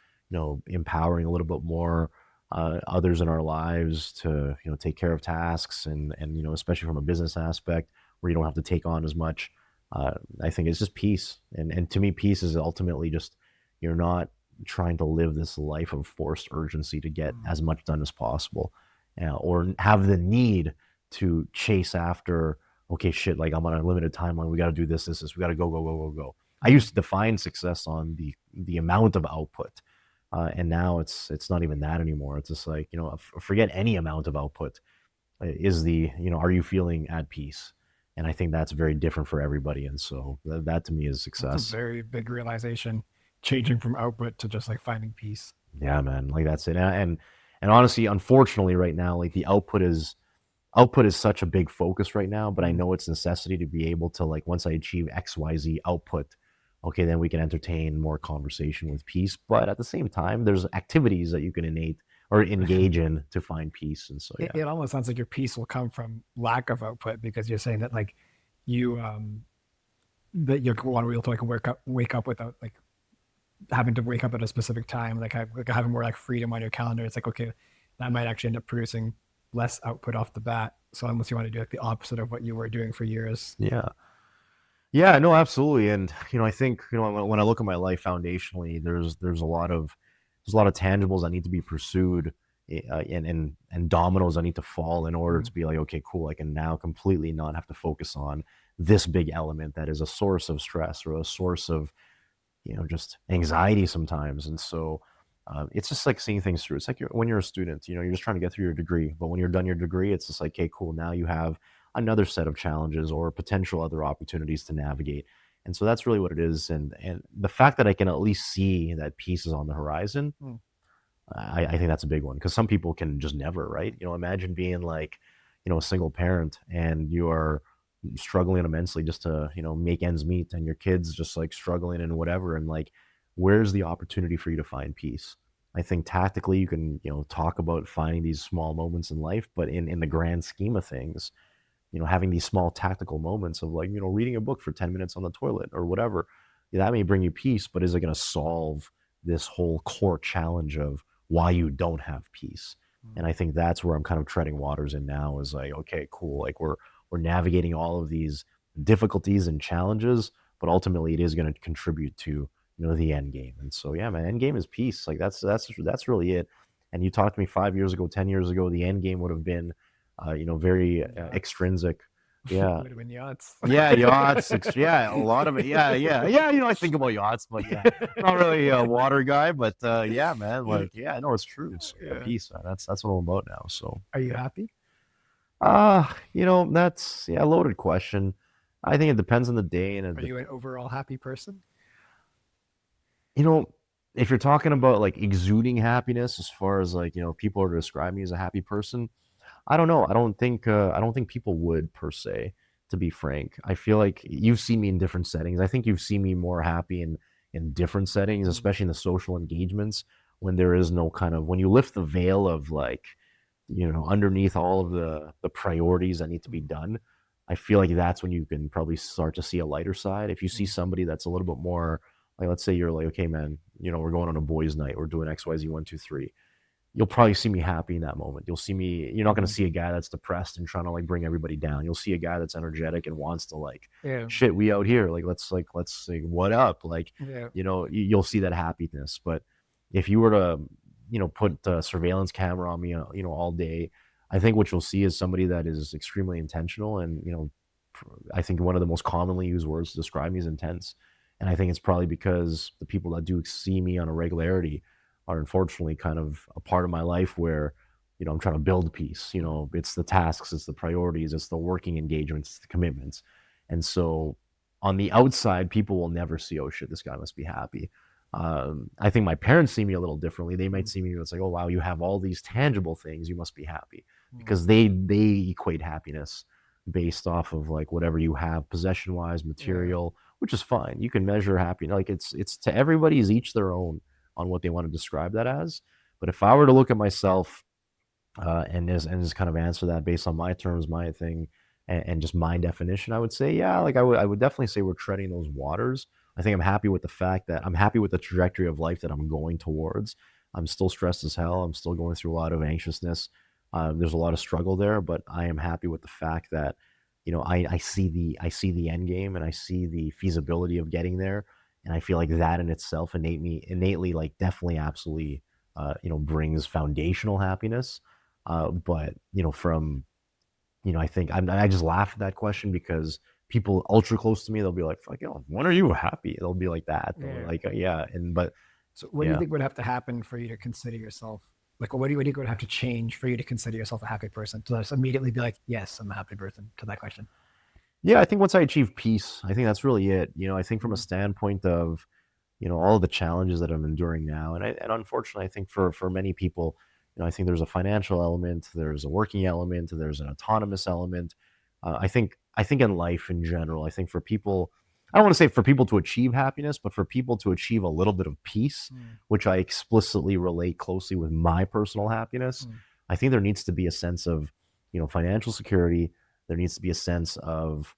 B: empowering a little bit more others in our lives to, take care of tasks and, especially from a business aspect where you don't have to take on as much. I think it's just peace. And to me, peace is ultimately just, you're not trying to live this life of forced urgency to get as much done as possible, or have the need to chase after, okay, shit, like I'm on a limited timeline. We got to do this. We got to go, go, go, go, go. I used to define success on the amount of output, and now it's not even that anymore. It's just like forget any amount of output. Is are you feeling at peace? And I think that's very different for everybody. And so that to me is
A: That's a
B: success.
A: very big realization, changing from output to just like finding peace.
B: Yeah, man. Like that's it. And And honestly, unfortunately, right now, like the output is such a big focus right now, but I
A: Mm.
B: know it's necessity to be able to like once I achieve XYZ output, okay, then we can entertain more conversation with peace. But at the same time, there's activities that you can innate or engage in to find peace. And so yeah.
A: It almost sounds like your peace will come from lack of output because you're saying that like you that you want to be able to like wake up without like having to wake up at a specific time, like having more like freedom on your calendar. It's like okay, that might actually end up producing less output off the bat. So unless you want to do like the opposite of what you were doing for years.
B: Yeah. Yeah, no, absolutely. And I think when I look at my life foundationally, there's a lot of tangibles that need to be pursued, and dominoes that need to fall in order
A: Mm.
B: to be like, okay, cool, I can now completely not have to focus on this big element that is a source of stress or a source of just anxiety sometimes. And so it's just like seeing things through. It's like when you're a student, you're just trying to get through your degree, but when you're done your degree, it's just like, okay, cool, now you have another set of challenges or potential other opportunities to navigate. And so that's really what it is. And the fact that I can at least see that peace is on the horizon,
A: Mm.
B: I think that's a big one, because some people can just never, right? Imagine being like, a single parent, and you are struggling immensely just to, make ends meet, and your kids just like struggling and whatever. And like, where's the opportunity for you to find peace? I think tactically you can, talk about finding these small moments in life, but in the grand scheme of things, having these small tactical moments of like, reading a book for 10 minutes on the toilet or whatever, yeah, that may bring you peace, but is it going to solve this whole core challenge of why you don't have peace?
A: Mm.
B: And I think that's where I'm kind of treading waters in now, is like, okay, cool. Like we're navigating all of these difficulties and challenges, but ultimately it is going to contribute to, the end game. And so, yeah, man, end game is peace. Like that's really it. And you talked to me 5 years ago, 10 years ago, the end game would have been very
A: Yachts.
B: extrinsic.
A: It
B: Yeah.
A: would have been yachts.
B: Yeah, yachts. Yeah, a lot of it. Yeah, yeah, yeah. I think about yachts, but yeah, not really a water guy. But yeah, man. Like, yeah, I know it's true. So yeah,
A: Yeah.
B: peace, man. That's what I'm about now. So
A: Are you happy?
B: that's a loaded question. I think it depends on the day, and
A: Are you an overall happy person?
B: you know, if you're talking about like exuding happiness, as far as like people are to describe me as a happy person, I don't know. I don't think people would, per se, to be frank. I feel like you've seen me in different settings. I think you've seen me more happy in different settings,
A: Mm.
B: especially in the social engagements, when there is no kind of, when you lift the veil of like, underneath all of the priorities that need to be
A: Mm.
B: done. I feel like that's when you can probably start to see a lighter side. If you see
A: Mm.
B: somebody that's a little bit more like, let's say you're like, okay, man, we're going on a boys' night, we're doing XYZ 1, 2, 3, you'll probably see me happy in that moment. You'll see me, you're not going to
A: Mm.
B: see a guy that's depressed and trying to like bring everybody down. You'll see a guy that's energetic and wants to like,
A: Yeah.
B: shit, we out here. Let's say, what up? Like,
A: Yeah.
B: you'll see that happiness. But if you were to, put a surveillance camera on me, all day, I think what you'll see is somebody that is extremely intentional. And, I think one of the most commonly used words to describe me is intense. And I think it's probably because the people that do see me on a regularity are unfortunately kind of a part of my life where I'm trying to build peace. It's the tasks, it's the priorities, it's the working engagements, it's the commitments. And so on the outside, people will never see, oh shit, this guy must be happy. I think my parents see me a little differently. They might
A: Mm.
B: see me, it's like, oh wow, you have all these tangible things, you must be happy,
A: Mm.
B: because they equate happiness based off of like whatever you have possession wise,
A: Yeah.
B: material, which is fine. You can measure happiness. Like it's to everybody's each their own on what they want to describe that as. But if I were to look at myself and just kind of answer that based on my terms, my thing, and just my definition, I would say, yeah, like I would definitely say we're treading those waters. I think I'm happy with the fact that I'm happy with the trajectory of life that I'm going towards. I'm still stressed as hell. I'm still going through a lot of anxiousness. There's a lot of struggle there, but I am happy with the fact that I see the end game, and I see the feasibility of getting there, and I feel like that in itself innately like definitely absolutely brings foundational happiness. But from I think I just laugh at that question, because people ultra close to me, they'll be like, "Fuck, when are you happy?" They'll be like that. They'll
A: Yeah.
B: like, yeah, and but
A: So what do you
B: yeah,
A: think would have to happen for you to consider yourself like what do you would have to change for you to consider yourself a happy person? To just immediately be like, yes, I'm a happy person to that question.
B: yeah. I think once I achieve peace, I think that's really it. I think from a
A: Mm.
B: standpoint of all of the challenges that I'm enduring now, and unfortunately, I think for many people, I think there's a financial element, there's a working element, there's an autonomous element. I think in life in general, I think for people, I don't want to say for people to achieve happiness, but for people to achieve a little bit of peace,
A: Mm,
B: which I explicitly relate closely with my personal happiness,
A: mm,
B: I think there needs to be a sense of, financial security. There needs to be a sense of,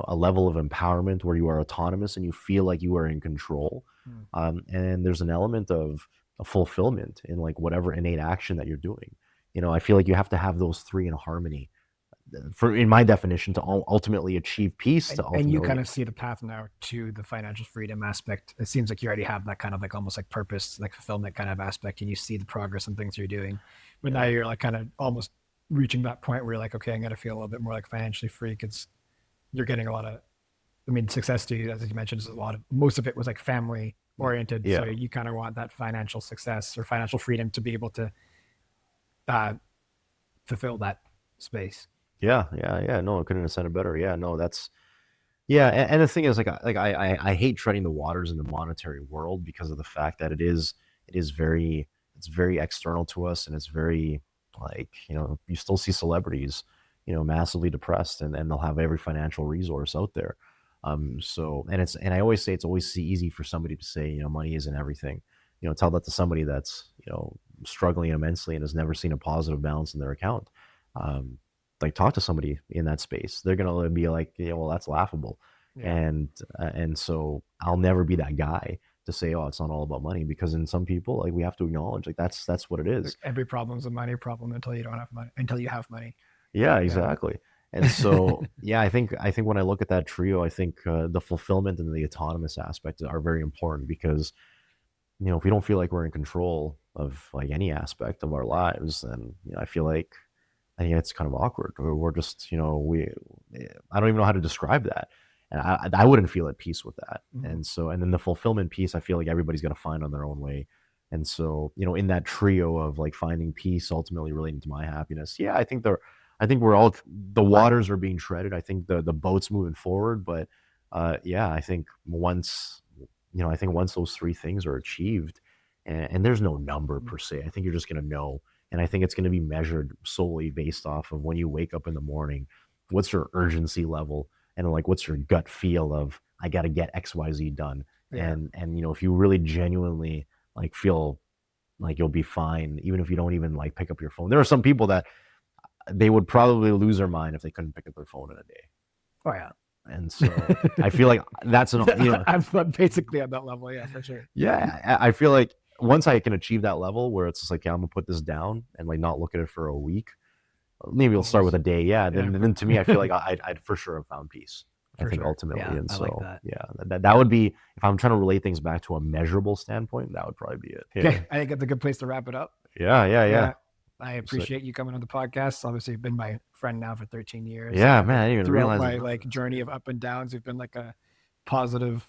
B: a level of empowerment where you are autonomous and you feel like you are in control.
A: mm.
B: And there's an element of a fulfillment in like whatever innate action that you're doing. I feel like you have to have those three in harmony for in my definition to ultimately achieve peace, to
A: And you
B: ultimately.
A: kind of see the path now to the financial freedom aspect. It seems like you already have that kind of like almost like purpose, like fulfillment kind of aspect, and you see the progress and things you're doing. But now
B: Yeah,
A: you're like kind of almost reaching that point where you're like, okay, I'm gonna feel a little bit more like financially free because you're getting a lot of. I mean, success to you, as you mentioned, is a lot of most of it was like family oriented. So
B: yeah,
A: you kind of want that financial success or financial freedom to be able to uh, fulfill that space.
B: yeah. No, I couldn't have said it better. Yeah, no, that's yeah. And the thing is, I hate treading the waters in the monetary world because of the fact that it is very it's very external to us, and it's very like you still see celebrities, massively depressed, and they'll have every financial resource out there. And I always say it's always easy for somebody to say money isn't everything. Tell that to somebody that's struggling immensely and has never seen a positive balance in their account. Um, like talk to somebody in that space, they're gonna be like, yeah, well, that's laughable.
A: Yeah.
B: And so I'll never be that guy to say, oh, it's not all about money, because in some people, like, we have to acknowledge like that's what it is.
A: Every problem is a money problem until you don't have money, until you have money.
B: Yeah,
A: Yeah.
B: exactly. And so yeah, I think when I look at that trio, I think the fulfillment and the autonomous aspect are very important, because if we don't feel like we're in control of like any aspect of our lives, then I think it's kind of awkward. Or we're just, I don't even know how to describe that. And I wouldn't feel at peace with that.
A: Mhm.
B: And then the fulfillment piece, I feel like everybody's going to find on their own way. And so, in that trio of like finding peace, ultimately relating to my happiness, yeah, I think we're all, the waters are being treaded. I think the boat's moving forward. But yeah, I think once those three things are achieved, and there's no number per se, I think you're just going to know. And I think it's going to be measured solely based off of when you wake up in the morning, what's your urgency level, and like what's your gut feel of I got to get XYZ done.
A: Yeah.
B: And if you really genuinely like feel like you'll be fine, even if you don't even like pick up your phone. There are some people that they would probably lose their mind if they couldn't pick up their phone in a day.
A: Oh yeah.
B: And so I feel like that's an
A: I'm basically at that level. Yeah, for sure.
B: yeah, I feel like once I can achieve that level where it's just like, yeah, I'm gonna put this down and like not look at it for a week. Maybe we'll start with a day. Yeah,
A: Yeah,
B: then to me, I feel like I'd for sure have found peace. I
A: for
B: think
A: sure.
B: ultimately,
A: Yeah,
B: and
A: I like
B: so
A: that.
B: yeah, that would be, if I'm trying to relate things back to a measurable standpoint, that would probably be it. Yeah,
A: Okay, I think that's a good place to wrap it up.
B: yeah.
A: Yeah, I
B: So
A: appreciate you coming on the podcast. Obviously, you've been my friend now for 13 years,
B: yeah,
A: and
B: man, I didn't even
A: throughout
B: realize it.
A: my like journey of up and downs, you've been like a positive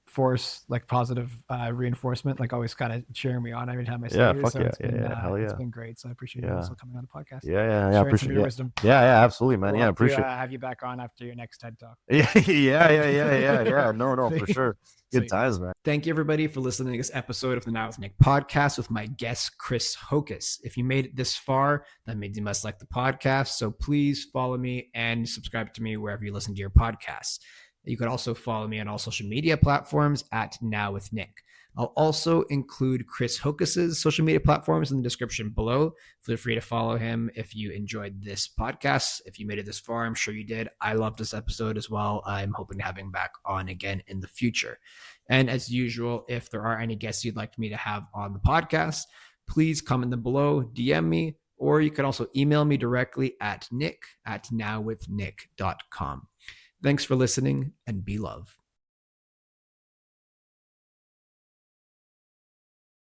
A: force, like positive reinforcement, like always kind of cheering me on every time I see
B: Yeah,
A: you.
B: fuck
A: So
B: yeah, yeah, hell
A: it's
B: yeah,
A: been great. So I appreciate you
B: yeah,
A: also coming on the podcast,
B: yeah.
A: sharing some of
B: Appreciate,
A: your
B: yeah,
A: wisdom.
B: yeah, absolutely, man.
A: We'll
B: Yeah,
A: have to
B: appreciate.
A: have you back on after your next TED talk.
B: Yeah, yeah. No, for
A: Sweet.
B: sure. Good
A: Sweet.
B: times, man.
A: Thank you, everybody, for listening to this episode of the Now with Nick podcast with my guest, Chris Hoquis. If you made it this far, that means you must like the podcast. So please follow me and subscribe to me wherever you listen to your podcasts. You can also follow me on all social media platforms at Now with Nick. I'll also include Chris Hoquis's social media platforms in the description below. Feel free to follow him if you enjoyed this podcast. If you made it this far, I'm sure you did. I loved this episode as well. I'm hoping to have him back on again in the future. And as usual, if there are any guests you'd like me to have on the podcast, please comment them below, DM me, or you can also email me directly at nick@nowwithnick.com. Thanks for listening and be love.